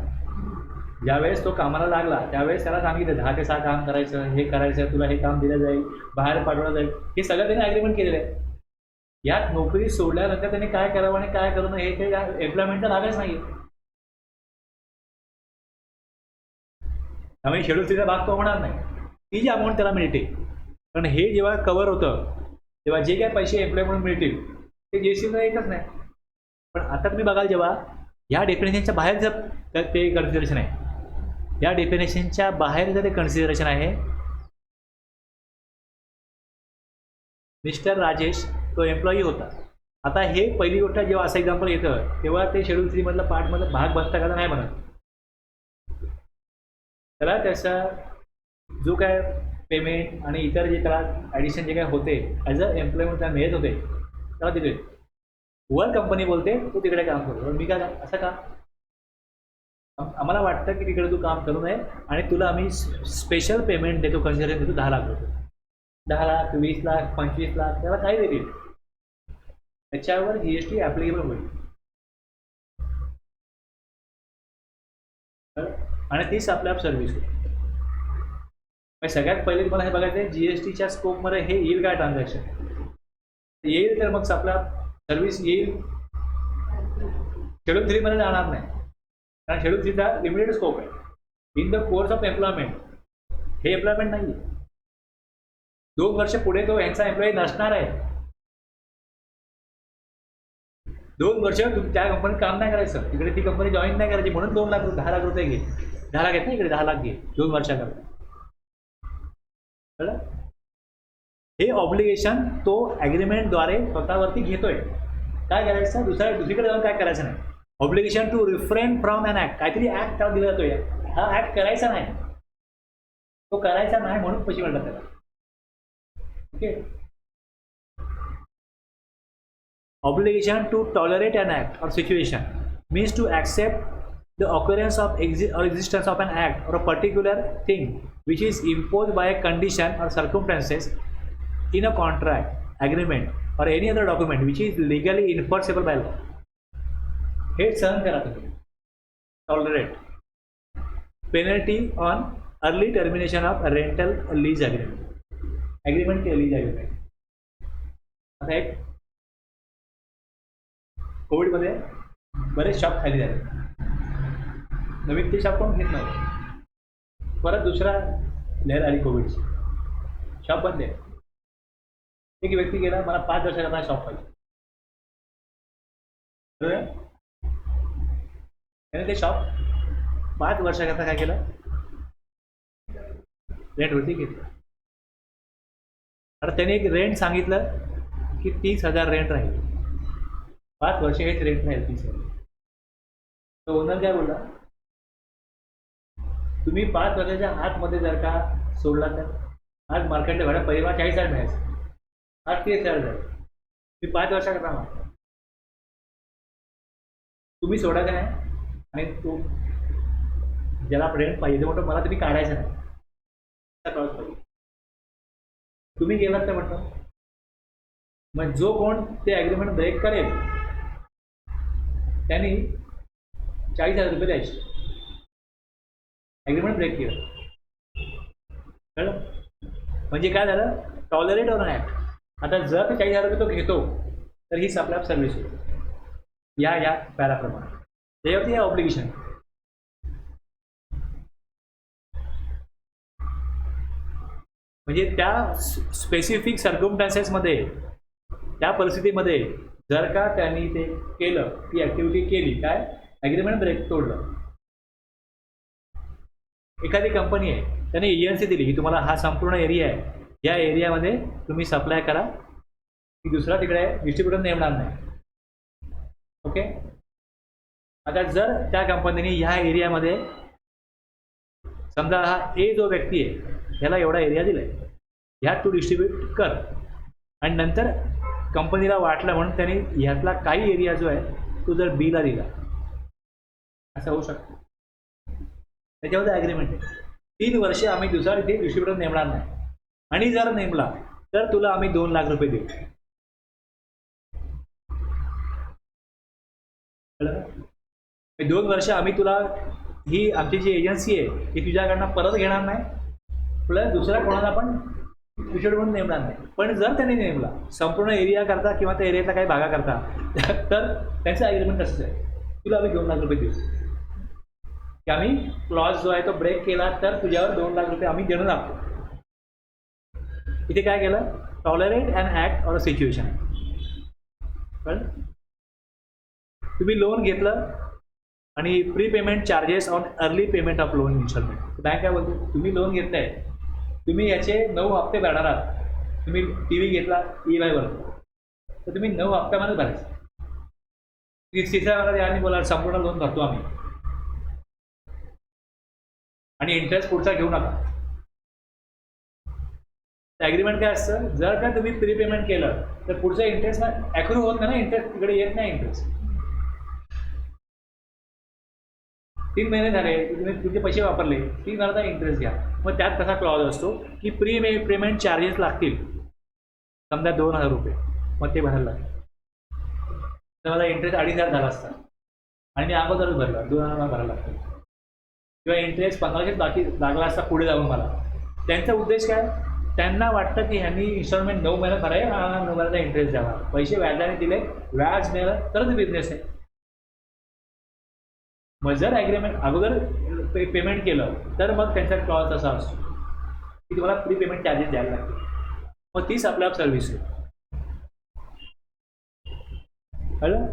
ज्यावेळेस तो कामाला लागला त्यावेळेस त्याला सांगितलं 10 ते 6 काम करायचं, हे करायचं, तुला हे काम दिलं जाईल, बाहेर पाठवलं जाईल, हे सगळं त्याने ॲग्रीमेंट केलेलं आहे. यात नोकरी सोडल्यानंतर त्याने काय करावं आणि काय करू नये हे काही एम्प्लॉयमेंटचा भागच नाही. त्यामुळे शेड्यूल 3चा भाग तो होणार नाही. ती जी अमाऊंट त्याला मिळते, कारण हे जेव्हा कव्हर होतं तेव्हा जे काही पैसे एम्प्लॉय म्हणून मिळतील ते GSTला येतच नाही. पण आता तुम्ही बघाल जेव्हा या डेफिनेशनच्या बाहेर जर ते कन्सिडरेशन आहे, या डेफिनेशनच्या बाहेर जर ते कन्सिडरेशन आहे, मिस्टर राजेश तो एम्प्लॉई होता. आता हे पहिली गोष्ट जेव्हा असं एक्झाम्पल येतं तेव्हा ते शेड्यूल 3 मधलं पार्टमधलं भाग बनता का नाही बनत, त्याला त्याचा जो काय पेमेंट आणि इतर जे त्याला ॲडिशन जे काय होते ॲज अ एम्प्लॉयमेंट त्याला मिळत होते त्याला तिकडे वर कंपनी बोलते तू तिकडे काम करतो. मी काय असं का, आम्हाला वाटतं की तिकडे तू काम करू नये आणि तुला आम्ही स्पेशल पेमेंट देतो, कन्सिडरेशन देतो 10 लाख रुपये, 10 लाख 20 लाख 25 लाख त्याला काय देतील, त्याच्यावर GST ॲप्लिकेबल होईल. आणि तीच आपल्या सर्व्हिस होईल. सगळ्यात पहिले तुम्हाला हे बघायचं आहे GSTच्या स्कोपमध्ये हे येईल काय ट्रान्झॅक्शन येईल, तर मग आपला सर्व्हिस येईल. शेड्यूल 3 मध्ये जाणार नाही, कारण शेड्यूल 3चा लिमिटेड स्कोप आहे. In the course of employment, हे एम्प्लॉयमेंट नाही आहे. 2 वर्ष पुढे तो यांचा एम्प्लॉई नसणार आहे. 2 वर्ष त्या कंपनीत काम नाही करायचं, तिकडे ती कंपनी जॉईन नाही करायची, म्हणून 2 लाख 10 लाख रुपये घे, 10 लाख घेत नाही इकडे 10 लाख घे 2 वर्षाकरता, कळलं. हे ऑब्लिगेशन तो ॲग्रीमेंटद्वारे स्वतःवरती घेतोय. काय करायचं, दुसरीकडे जाऊन काय करायचं नाही. Obligation to refrain from an act, काहीतरी ॲक्ट त्याला दिला जातोय. हा ॲक्ट करायचा नाही, तो करायचा नाही म्हणून पैसे मिळतात त्याला. Okay. Obligation to tolerate an act or situation means to accept the occurrence of existence of an act or a particular thing which is imposed by a condition or circumstances in a contract, agreement or any other document which is legally enforceable by law. हे सहन करा तुम्ही. Tolerate. Penalty on early termination of a rental lease agreement. Agreement K lease agreement. आता एक कोविडमध्ये बरेच shop खाली झाले. नवीन ते शॉप कोण घेत नव्हतं. परत दुसरा लहर आली कोविडची, शॉप बंद आहे. एक व्यक्ती गेला, मला 5 वर्षाकरता शॉप पाहिजे. त्याने ते शॉप 5 वर्षाकरता काय केलं, रेंटवरती घेतलं. आता त्याने एक रेंट सांगितलं की 30,000 रेंट राहील. 5 वर्ष हेच रेंट नाही 30,000. तो ओनर काय बोलला, तुम्ही 5 वर्षाच्या आतमध्ये जर का सोडला तर आज मार्केटला भाडं परिवार 40,000 मिळायचं, आज 30,000 जाईल. मी 5 वर्षाकरता मागतो, तुम्ही सोडायचं नाही. आणि तो ज्याला रेंट पाहिजे ते म्हणतो मला तुम्ही काढायचं नाही, पाहिजे. तुम्ही गेलात तर म्हणतो मग जो कोण ते ॲग्रीमेंट ब्रेक करेल त्यांनी 40,000 रुपये द्यायचे. ॲग्रीमेंट ब्रेक केलं, कळलं. म्हणजे काय झालं, टॉलरेट ऑन ॲक्ट. आता जर ते 40,000 रुपये तो घेतो तर ही सप्लाय सर्व्हिस होते या पॅराप्रमाणे. त्याच्यावरती हे ऑब्लिगेशन. म्हणजे त्या स्पेसिफिक सर्कमस्टान्सेसमध्ये, त्या परिस्थितीमध्ये जर का त्यांनी ते केलं, ती ॲक्टिव्हिटी केली, काय ॲग्रीमेंट ब्रेक तोडलं. एखादी कंपनी आहे, त्याने एजन्सी दिली की तुम्हाला हा संपूर्ण एरिया आहे, या एरियामध्ये तुम्ही सप्लाय करा, की दुसरा तिकडे डिस्ट्रीब्युटर नेमणार नाही. ओके. आता जर त्या कंपनीने ह्या एरियामध्ये समजा हा ए जो व्यक्ती आहे ह्याला एवढा एरिया दिला आहे, ह्यात तू डिस्ट्रीब्यूट कर, आणि नंतर कंपनीला वाटलं म्हणून त्यांनी ह्यातला काही एरिया जो आहे तो जर बीला दिला, असं होऊ शकतं. त्याच्यामध्ये ॲग्रीमेंट आहे 3 वर्ष आम्ही दुसरा इथे डिस्ट्रीब्युटर नेमणार नाही, आणि जर नेमला तर तुला आम्ही 2 लाख रुपये देऊ. 2 वर्ष आम्ही तुला, ही आमची जी एजन्सी आहे ही तुझ्याकडनं परत घेणार नाही, प्लस दुसऱ्या कोणाला पण डिस्ट्रीब्युटर म्हणून नेमणार नाही. पण जर त्यांनी नेमला संपूर्ण एरिया करता किंवा त्या एरियातला काही भागा करता तर त्यांचं ॲग्रीमेंट तसंच आहे, तुला आम्ही 2 लाख रुपये देऊ, की आम्ही क्लॉज जो आहे तो ब्रेक केला तर तुझ्यावर 2 लाख रुपये आम्ही देणं लागतो. इथे काय केलं, tolerate an act or a situation. पण तुम्ही लोन घेतलं आणि pre payment charges on early payment of loan instalment. Bank काय बोलते, तुम्ही लोन घेताय, तुम्ही याचे 9 हप्ते भरणार आहात. तुम्ही TV घेतला EMI वर, तर तुम्ही 9 हप्त्यामध्ये भरायचं. 30-30 याने बोला संपूर्ण लोन भरतो आम्ही, आणि इंटरेस्ट पुढचा घेऊ नका. ॲग्रीमेंट काय असतं, जर का तुम्ही प्री पेमेंट केलं तर पुढचा इंटरेस्ट ॲक्रू होत नाही ना, इंटरेस्ट तिकडे येत नाही. इंटरेस्ट 3 महिने झाले, तुम्ही तुमचे पैसे वापरले, 3 महिन्याचा इंटरेस्ट घ्या. मग त्यात कसा क्लॉज असतो की प्री पेमेंट चार्जेस लागतील, समजा 2,000 रुपये, मग ते भरायला लागतील. तर मला इंटरेस्ट 2,500 झाला असता आणि मी अगोदरच भरला, 2,000 भरायला लागतं, किंवा इंटरेस्ट 1500 बाकी लागला असता पुढे जाऊन. मला त्यांचा उद्देश काय, त्यांना वाटतं की ह्यांनी इन्स्टॉलमेंट 9 महिन्यात भराय, 9 महिन्याचा इंटरेस्ट द्यावा, पैसे व्याजाने दिले, व्याज मिळालं तरच बिझनेस आहे. मग जर ॲग्रीमेंट अगोदर पेमेंट केलं तर मग त्यांचा क्लॉज असा असतो की तुम्हाला प्री पेमेंट चार्जेस द्यायला लागतील. मग तीच आपल्या सर्व्हिस आहे. कळलं.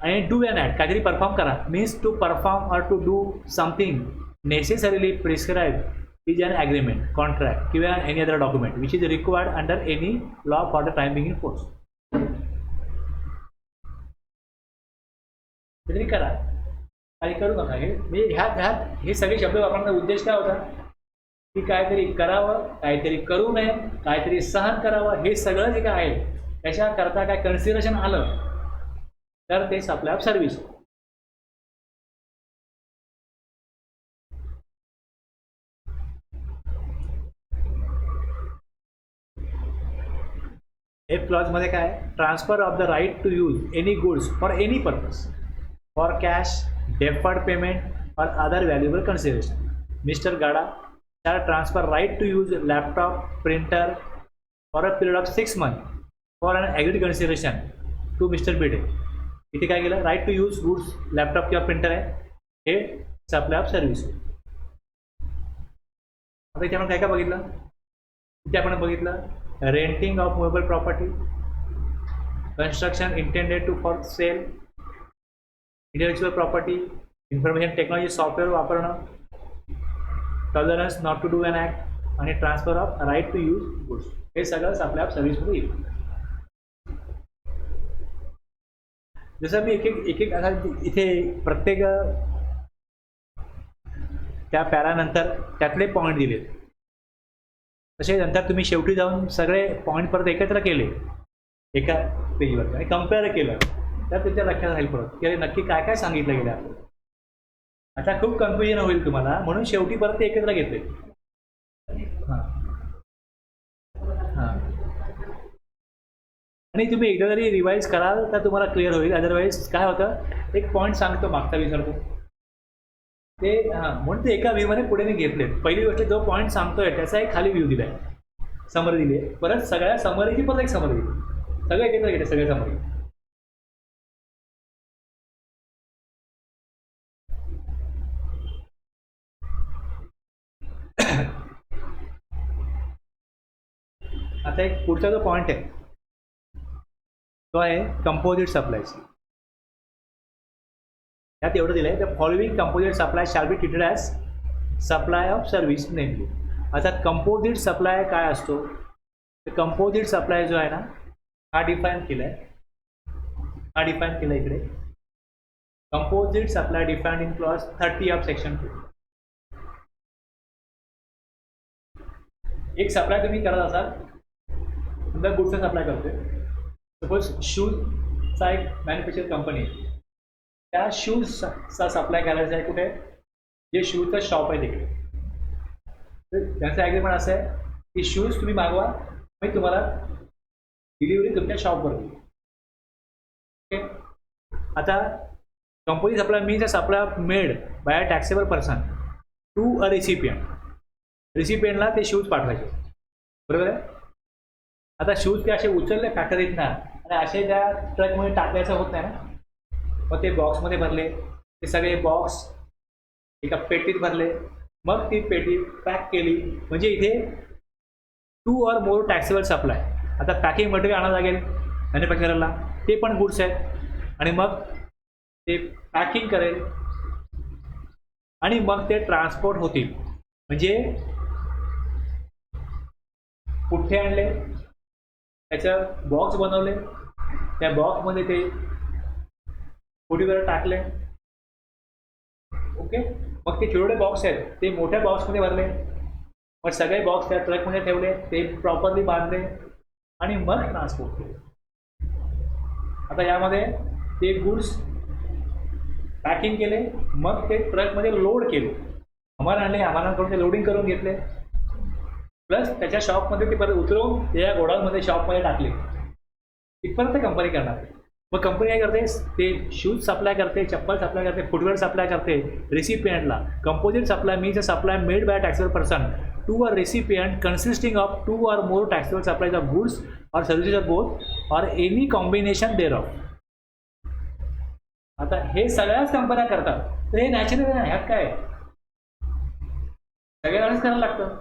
आणि डू अन ॲक्ट, काहीतरी परफॉर्म करा, means to perform or to do something necessarily prescribed is an agreement, contract किंवा any other document which is required under any law for the time being in force. तरी करा आणि करू नका. हे म्हणजे ह्यात हे सगळे शब्द वापरण्याचा उद्देश काय होता की काहीतरी करावं, काहीतरी करू नये, काहीतरी सहन करावं. हे सगळं जे काय आहे त्याच्याकरता काय कन्सिडरेशन आलं तर ते supply of service. F clause मध्ये काय transfer of the right to use any goods for any purpose for cash, deferred payment or other valuable consideration. Mister Gada shall transfer right to use laptop, printer for a period of 6 months for an agreed consideration to Mr. Bide. इथे काय केलं right to use goods laptop किंवा printer आहे हे supply of service. आता इथे आपण काय काय बघितलं इथे आपण बघितलं renting of movable property, construction intended to for sale, intellectual property, information technology software वापरणं, tolerance not to do an act आणि transfer of right to use goods. हे सगळं सप्लाय ऑफ सर्व्हिसमध्ये येईल. जसं मी एक एक आता इथे प्रत्येक त्या पॅरानंतर त्यातले पॉईंट दिले तसे नंतर तुम्ही शेवटी जाऊन सगळे पॉईंट परत एकत्र केले एका पेजवर आणि कम्पेअर केलं तर तुमच्या लक्षात राहील परत की अरे नक्की काय काय सांगितलं गेलं आपलं. आता खूप कन्फ्युजन होईल तुम्हाला म्हणून शेवटी परत ते एकत्र घेतले. हां हां आणि तुम्ही एकदा जरी रिवाईज कराल तर तुम्हाला क्लिअर होईल. अदरवाईज काय होतं एक पॉईंट सांगतो मागचा विसरतो ते हां म्हणून ते एका व्ह्यूमध्ये पुढे मी घेतले. पहिली गोष्ट जो पॉईंट सांगतोय त्याचा एक खाली व्ह्यू दिला आहे, समरी दिली आहे, परत सगळ्या समरीची परत एक समरी दिली, सगळे एकत्र घेतले सगळे समरी. आता एक पुढचा जो पॉईंट आहे तो आहे कंपोजिट सप्लायची. त्यात एवढं दिलं आहे the following composite supply shall be treated as supply of service नेमली. आता कंपोजिट सप्लाय काय असतो तर कंपोजिट सप्लाय जो आहे ना हा डिफाईन केला आहे, हा डिफाईन केला इकडे. Composite supply defined in clause 30 of section 2. एक सप्लाय तुम्ही करत असाल समजा गुड्सचा सप्लाय करतोय, सपोज शूजचा एक मॅन्युफॅक्चर कंपनी त्या शूजचा सप्लाय करायचा आहे कुठे जे शूजचं शॉप आहे तिकडे. तर त्यांचं ॲग्रीमेंट असं आहे की शूज तुम्ही मागवा मी तुम्हाला डिलिव्हरी तुमच्या शॉपवर देईल. ओके. आता company supply means a supply made by a taxable person to a recipient. रेसिपियंटला ते शूज पाठवायचे बरोबर आहे. आता शूज ते असे उचलले फॅक्टरीत ना आणि असे त्या ट्रकमध्ये टाकायचं होत नाही ना, मग ते बॉक्समध्ये भरले, ते सगळे बॉक्स एका पेटीत भरले, मग ती पेटी पॅक केली. म्हणजे इथे 2 or more टॅक्सेबल सप्लाय. आता पॅकिंग मटेरियल आणावं लागेल मॅन्युफॅक्चररला, ते पण गुड्स आहेत आणि मग ते पॅकिंग करेल आणि मग ते ट्रान्सपोर्ट होतील. म्हणजे पुठ्ठे आणले, त्याचं बॉक्स बनवले, त्या बॉक्समध्ये ते पोटीवर टाकले. ओके. मग ते छोटे बॉक्स आहेत ते मोठ्या बॉक्समध्ये भरले, मग सगळे बॉक्स त्या ट्रकमध्ये ठेवले, ते प्रॉपरली बांधले आणि मग ट्रान्सपोर्ट केले. आता यामध्ये ते गुड्स पॅकिंग केले, मग ते ट्रकमध्ये लोड केले, आम्हाला आणले, आम्हालाकडून ते लोडिंग करून घेतले, प्लस त्याच्या शॉपमध्ये ते परत उतरवून त्या गोडाऊनमध्ये शॉपमध्ये टाकले. इथपर्यंत ते कंपनी करणार. मग कंपनी काय करते ते शूज सप्लाय करते, चप्पल सप्लाय करते, फुटवेअर सप्लाय करते रेसिपियंटला. Composite supply means a supply made by taxable person to a recipient consisting of 2 or more taxable supplies of goods or services of both or any combination thereof. आता हे सगळ्याच कंपन्या करतात तर हे natural आहे. ह्यात काय सगळ्यांनाच करायला लागतं.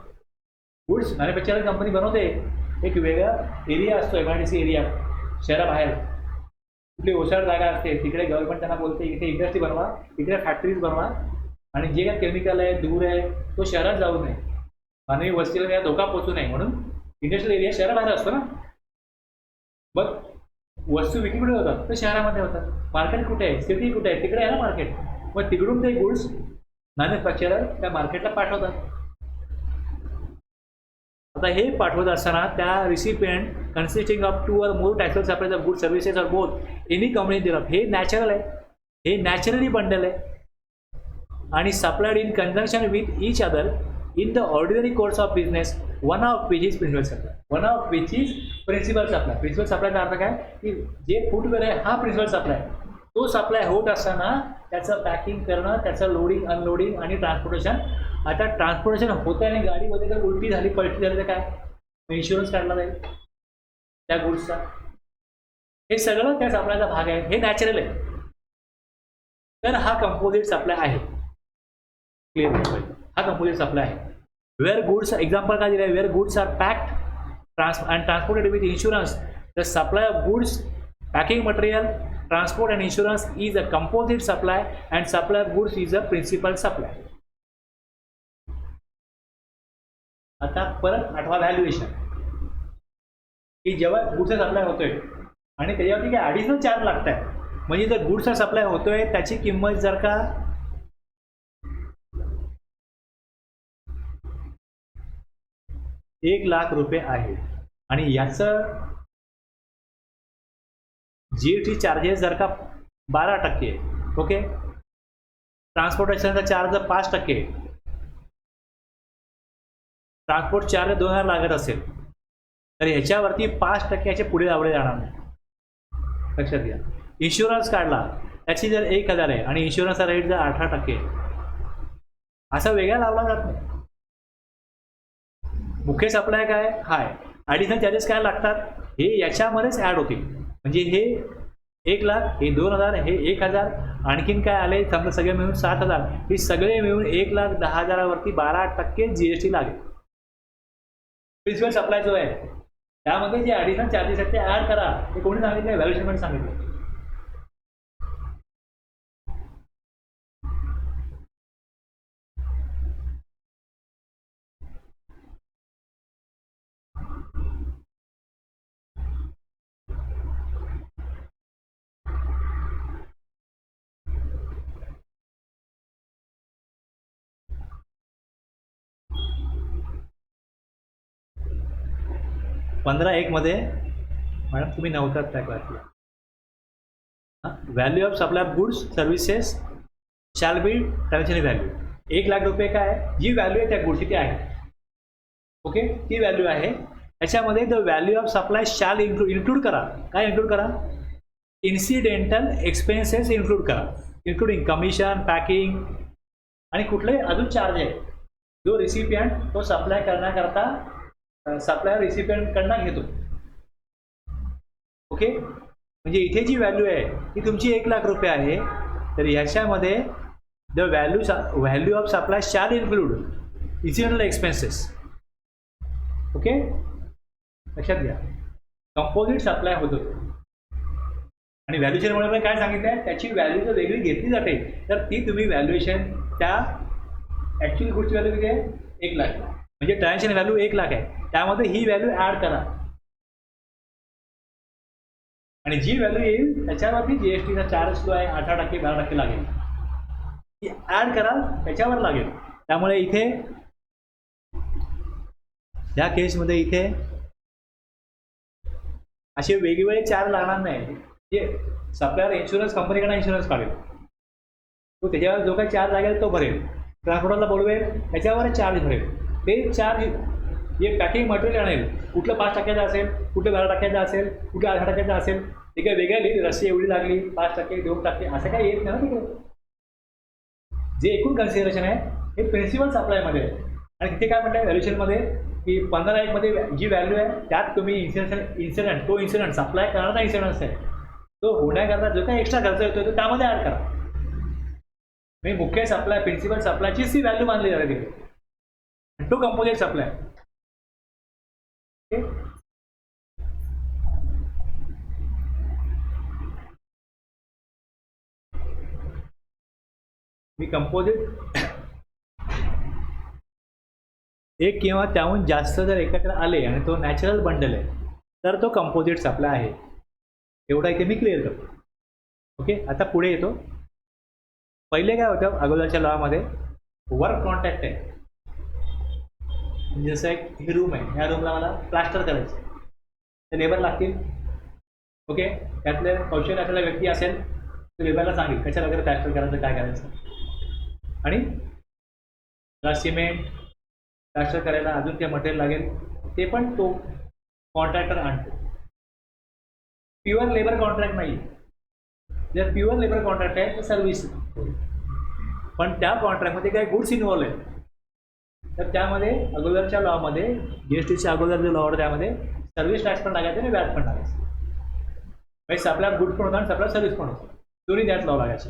गुड्स मॅन्युफॅक्चरिंग कंपनी बनवते, एक वेगळा एरिया असतो MIDC एरिया शहराबाहेर, कुठली ओसाड जागा असते तिकडे गव्हर्नमेंट त्यांना बोलते इथे इंडस्ट्री बनवा, इकडे फॅक्टरीज बनवा आणि जे काही केमिकल आहे दूर आहे तो शहरात जाऊ नये, मानवी वस्तीला त्याला धोका पोहोचू नये म्हणून इंडस्ट्रियल एरिया शहराबाहेर असतो ना. मग वस्तू विक्री कुठे होतात? तर शहरामध्ये होतात. मार्केट कुठे आहे? सिटी कुठे आहे? तिकडे आहे ना मार्केट. मग तिकडून ते गुड्स मॅन्युफॅक्चरर त्या मार्केटला पाठवतात. आता हे पाठवत असताना त्या recipient consisting of 2 or more taxable supplies of good services or both any company there, हे नॅचरल आहे, हे नॅचरली बंडल आहे आणि supplied in conjunction with each other in the ordinary course of business, one of which is principal supply. One of which is principal supply. Principal सप्लायचा अर्थ काय की जे फूडवेअर आहे हा प्रिन्सिपल सप्लाय. तो सप्लाय होत असताना त्याचं पॅकिंग करणं, त्याचं लोडिंग अनलोडिंग आणि ट्रान्सपोर्टेशन. आता ट्रान्सपोर्टेशन होतं आणि गाडीमध्ये जर उलटी झाली पलटी झाली तर काय? इन्शुरन्स काढला जाईल त्या गुड्सचा. हे सगळं त्या सप्लायचा भाग आहे, हे नॅचरल आहे. तर हा कंपोजिट सप्लाय आहे. क्लिअर हा कंपोजिट सप्लाय आहे. वेअर गुड्स, एक्झाम्पल काय दिलं आहे? Where goods are packed and transported with insurance, the supply of goods, packing material, transport and insurance is a composite supply and supply of goods is a principal supply. आता परत आठवा valuation, की जेव्हा गुड्सचा supply होतोय आणि त्याच्यावरती काही additional charge लागत आहे, म्हणजे जर गुड्सचा सप्लाय होतोय त्याची किंमत जर का ₹1,00,000 आहे आणि याचं GST चार्जेस जर का 12%, ओके, ट्रान्सपोर्टेशनचा चार्ज 5%, ट्रान्सपोर्ट चार्ज 2,000 लागत असेल तर ह्याच्यावरती 5% पुढे लावले जाणार नाही. लक्षात घ्या. इन्शुरन्स काढला त्याची जर 1,000 आहे आणि इन्शुरन्सचा रेट जर 18%, असा वेगळा लावला जात नाही. मुख्य सप्लाय काय हाय, ॲडिशनल चार्जेस काय लागतात हे याच्यामध्येच ॲड होतील. म्हणजे हे 1,00,000, हे 2,000, हे 1,000, आणखीन काय आले समजा सगळे मिळून 7,000, हे सगळे मिळून 1,10,000 वरती 12% GST लागेल. प्रिन्सिपल सप्लाय जो आहे त्यामध्ये जे ॲडिशनल चार्जेस आहेत ते ॲड करा. हे कोणी सांगितलं? व्हॅल्युएशनमध्ये सांगितलं. (15.1) मध्ये मॅडम तुम्ही नव्हतात त्या क्लासला. Value of supply of goods services shall be transaction value. ₹1,00,000 काय आहे? जी व्हॅल्यू आहे त्या गुड्सची ती आहे. ओके, ती व्हॅल्यू आहे. त्याच्यामध्ये the value of supply shall include करा. काय इन्क्लूड करा? इन्सिडेंटल एक्सपेन्सेस इन्क्लूड करा, इन्क्लुडिंग कमिशन, पॅकिंग आणि कुठलेही अजून चार्ज आहे जो रिसिपियंट तो सप्लाय करण्याकरता सप्लायर रिसिपियंटकडनं घेतो. ओके, म्हणजे इथे जी व्हॅल्यू आहे ती तुमची ₹1,00,000 आहे. तर ह्याच्यामध्ये the value of supply shall include incidental expenses. Okay, लक्षात घ्या. कंपोजिट सप्लाय होतो आणि व्हॅल्युएशनमुळे काय सांगितलं आहे? त्याची व्हॅल्यू जर वेगळी घेतली जाते तर ती तुम्ही व्हॅल्युएशन त्या ॲक्च्युअल गुड्सची व्हॅल्यू किती आहे? 1,00,000. म्हणजे ट्रान्झॅक्शन व्हॅल्यू 1,00,000 आहे, त्यामध्ये ही व्हॅल्यू ॲड करा आणि जी व्हॅल्यू येईल त्याच्यावरती GSTचा चार्ज जो आहे 18%, 12% लागेल. ती ॲड कराल त्याच्यावर लागेल. त्यामुळे इथे या केसमध्ये इथे असे वेगवेगळे चार्ज लागणार नाही. जे सप्लायर इन्शुरन्स कंपनीकडे इन्शुरन्स काढेल तो त्याच्यावर जो काही चार्ज लागेल तो भरेल. ट्रान्सपोर्टरला बोलवेल त्याच्यावर चार्ज भरेल. ते चार्ज जे पॅकिंग मटेरियल आणेल कुठलं 5% असेल, कुठलं 12% असेल, कुठलं 18% असेल, ते काही वेगळं लिहिल रस्सी एवढी लागली 5%, 2% असं काही येत नाही ना तिकडे. जे एकूण कन्सिडरेशन आहे हे प्रिन्सिपल सप्लायमध्ये आहे. आणि तिथे काय म्हणतात व्हॅल्युएशनमध्ये की 15.1 मध्ये जी व्हॅल्यू आहे त्यात तुम्ही इन्सिडेंट सप्लाय करणारा इन्सिडेंट आहे तो होण्याकरता जो काही एक्स्ट्रा खर्च येतो तो त्यामध्ये ॲड करा. म्हणजे मुख्य सप्लाय प्रिन्सिपल सप्लायचीच ती व्हॅल्यू मानली जाते तिथे. तो कंपोजिट सप्लाय. ओके. मी कंपोजिट एक किंवा त्याहून जास्त जर एकत्र आले आणि तो नॅचरल बंडल आहे तर तो कंपोजिट सप्लाय आहे. एवढा इथे मी क्लिअर करतो. ओके, आता पुढे येतो. पहिले काय होतं अगोदरच्या लॉमध्ये वर्क कॉन्ट्रॅक्ट आहे. जसं एक ही रूम आहे, ह्या रूमला मला प्लास्टर करायचं तर लेबर लागतील. ओके, त्यातले कौशल्य असलेला व्यक्ती असेल तर लेबरला सांगेल कशाला वगैरे प्लास्टर करायचं, काय करायचं. आणि त्याला सिमेंट प्लास्टर करायला अजून ते मटेरियल लागेल ते पण तो कॉन्ट्रॅक्टर आणतो. प्युअर लेबर कॉन्ट्रॅक्ट नाही. जर प्युअर लेबर कॉन्ट्रॅक्ट आहे तर सर्व्हिस, पण त्या कॉन्ट्रॅक्टमध्ये काही गुड्स इन्व्हॉल्व आहेत. तर त्यामध्ये अगोदरच्या लॉमध्ये GSTच्या अगोदर जो लॉ होता त्यामध्ये सर्व्हिस टॅक्स पण लागायचं आणि व्याज पण लागायचं. म्हणजे सप्लाय गुड्स पण होता आणि सप्लाय सर्व्हिस पण होतं, दोन्ही त्यात लॉ लागायचे.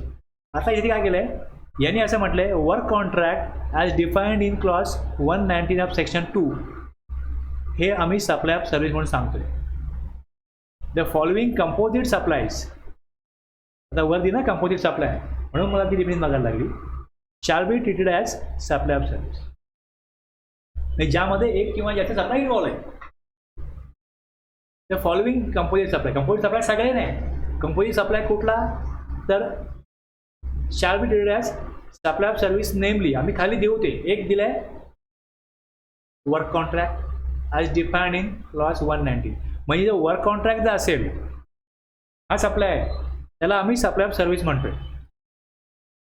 आता इथे काय केलं आहे यांनी असं म्हटलंय work contract as defined in clause 119 of section 2 हे आम्ही सप्लाय ऑफ सर्व्हिस म्हणून सांगतोय. द फॉलोइंग कंपोजिट सप्लायज, आता वर दिना कंपोजिट सप्लाय म्हणून मला ती डिफिनिशन बघायला लागली. Shall be treated as supply of service, म्हणजे ज्यामध्ये एक किंवा जास्त सप्लाय इन्व्हॉल्व आहे. द फॉलोइंग कंपोजिट सप्लाय सगळे नाही. कंपोजिट सप्लाय कुठला तर shall be treated as supply of service. नेमली आम्ही खाली देऊ ते एक दिलंय work contract as defined in clause 119. म्हणजे जो वर्क कॉन्ट्रॅक्ट जर असेल हा सप्लाय आहे त्याला आम्ही सप्लाय ऑफ सर्व्हिस म्हणतोय.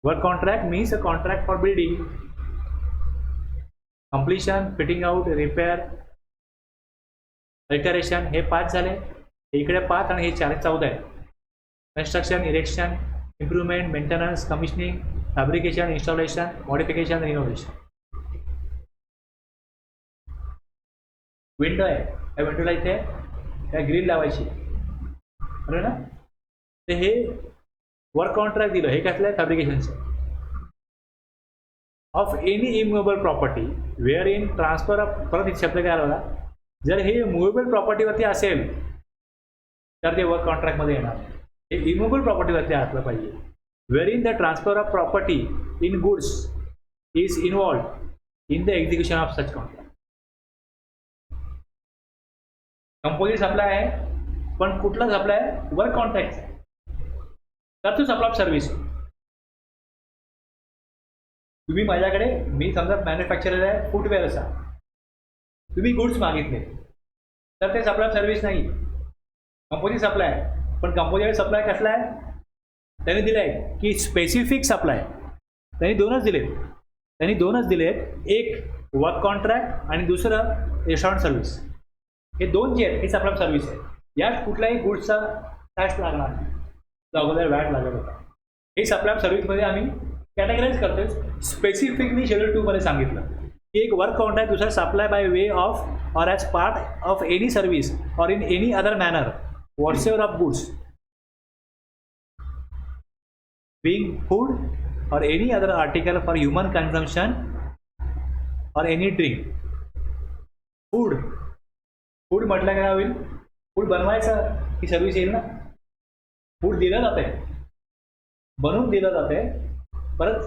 Work contract means a contract for building, completion, fitting out, repair, alteration, हे 5 झाले. इकडे 5 आणि हे 4, 14 आहे. Construction, erection, improvement, maintenance, commissioning, fabrication, installation, modification, renovation. Window आहे, त्या विंडोला इथे त्या ग्रिल लावायची, बरोबर ना. तर हे वर्क कॉन्ट्रॅक्ट दिलं, हे कसलं आहे फॅब्रिकेशनचं. Of any immovable property wherein transfer of, परत एक शब्द काय आला, जर हे मुवेबल प्रॉपर्टीवरती असेल तर ते वर्क कॉन्ट्रॅक्टमध्ये येणार. हे इमूवेबल प्रॉपर्टीवरती असलं पाहिजे. Where in the transfer of property in goods is involve in the execution of such contract. Composite supply आहे पण कुठला सप्लाय आहे वर्क कॉन्ट्रॅक्ट तर तो सप्लाय ऑफ सर्व्हिस. तुम्ही माझ्याकडे, मी समजा मॅन्युफॅक्चरर आहे फुटवेअर असा, तुम्ही गुड्स मागितले तर ते सप्लाय ऑफ सर्व्हिस नाही, कंपोजिट सप्लाय आहे. पण कंपोजिट सप्लाय कसला आहे त्यांनी दिलं आहे की स्पेसिफिक सप्लाय. त्यांनी दोनच दिलेत, एक वर्क कॉन्ट्रॅक्ट आणि दुसरं रेस्टॉरंट सर्व्हिस. हे दोन जे आहेत हे सप्लाय ऑफ सर्व्हिस आहे. यात कुठल्याही गुड्सचा टॅक्स लागणार नाही, जो अगोदर वॅट लागत होता. हे सप्लाय ऑफ सर्व्हिसमध्ये आम्ही कॅटेगराईज करतोय. स्पेसिफिकली शेड्यूल 2 मध्ये सांगितलं की एक वर्क कॉन्ट्रॅक्ट दुसरा supply by way of or as part of any service or in any other manner whatsoever of goods being food or any other article for human consumption or any drink. Food म्हटलं काय होईल, food बनवायचं ही service येईल ना. Food दिलं जाते, बनवून दिलं जाते, परत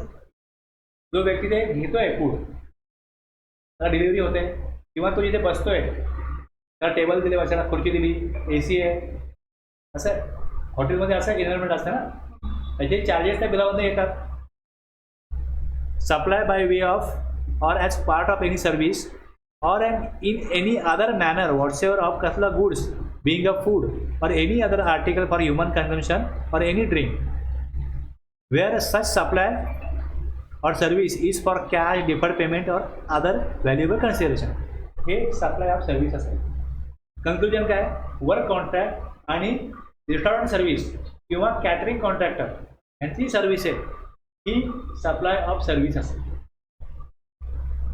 जो व्यक्ती ते घेतोय फूड त्याला डिलिव्हरी होते, किंवा तो जिथे बसतोय त्याला टेबल दिले, बसायला खुर्ची दिली, AC आहे. असं हॉटेलमध्ये असं एन्व्हायरमेंट असतं ना, त्याचे चार्जेस त्या बिलामधून येतात. सप्लाय बाय वे ऑफ और as part of any service or in any other manner whatsoever of kasla goods being a food or any other article for human consumption or any drink where such supply or service is for cash, deferred payment or other valuable consideration. हे supply of service असेल. Conclusion काय, work contract आणि restaurant service किंवा catering contractor यांची service आहे ही supply of service असेल.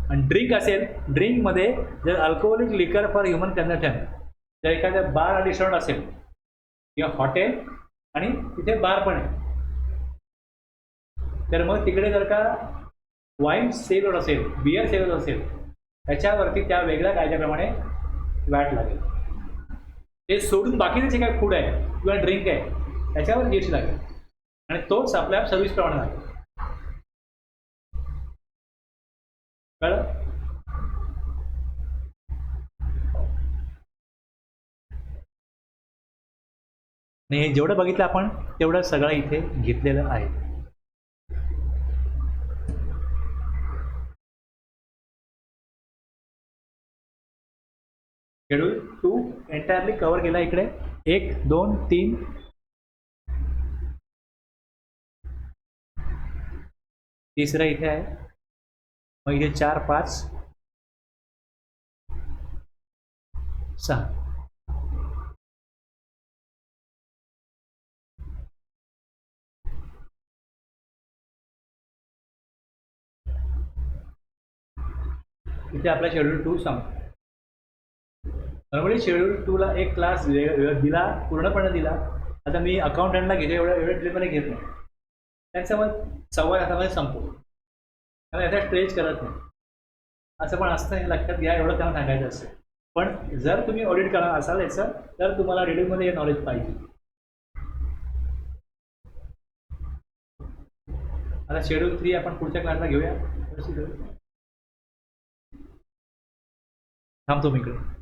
आणि drink असेल, ड्रिंकमध्ये जर अल्कोहोलिक लिकर फॉर ह्युमन कन्झम्पशन, जर एखादं बार आणि रेस्टॉरंट असेल किंवा हॉटेल आणि तिथे बार पण आहे, तर मग तिकडे जर का वाईन सेल होत असेल, बियर सेल होत असेल, त्याच्यावरती त्या वेगळ्या कायद्याप्रमाणे वॅट लागेल. ते सोडून बाकीचे जे काही फूड आहे किंवा ड्रिंक आहे त्याच्यावर GST लागेल आणि तो सप्लाय ऑफ सर्व्हिस प्रमाणे लागेल. आणि हे जेवढं बघितलं आपण तेवढं सगळं इथे घेतलेलं आहे. शेड्यूल 2 एंटायरली कव्हर केला इकडे. 1 2 3 तिसरं इथे आहे. मग इथे 4 5 6. इथे आपला शेड्यूल 2 संपतो. नॉर्मली शेड्यूल 2ला एक क्लास दिला, पूर्णपणे दिला. आता मी अकाउंटंटला घेतो, एवढ्या डिटेलमध्ये घेत नाही. त्यांचं मग 1.25 तासामध्ये संपवतो. त्यामुळे याचा स्ट्रेच करत नाही. असं पण असतं, हे लक्षात घ्या, एवढं त्यांना सांगायचं असतं. पण जर तुम्ही ऑडिट करा असाल याचं, तर तुम्हाला डिटेलमध्ये हे नॉलेज पाहिजे. आता शेड्यूल 3 आपण पुढच्या क्लासला घेऊया. थांबतो मी इकडे.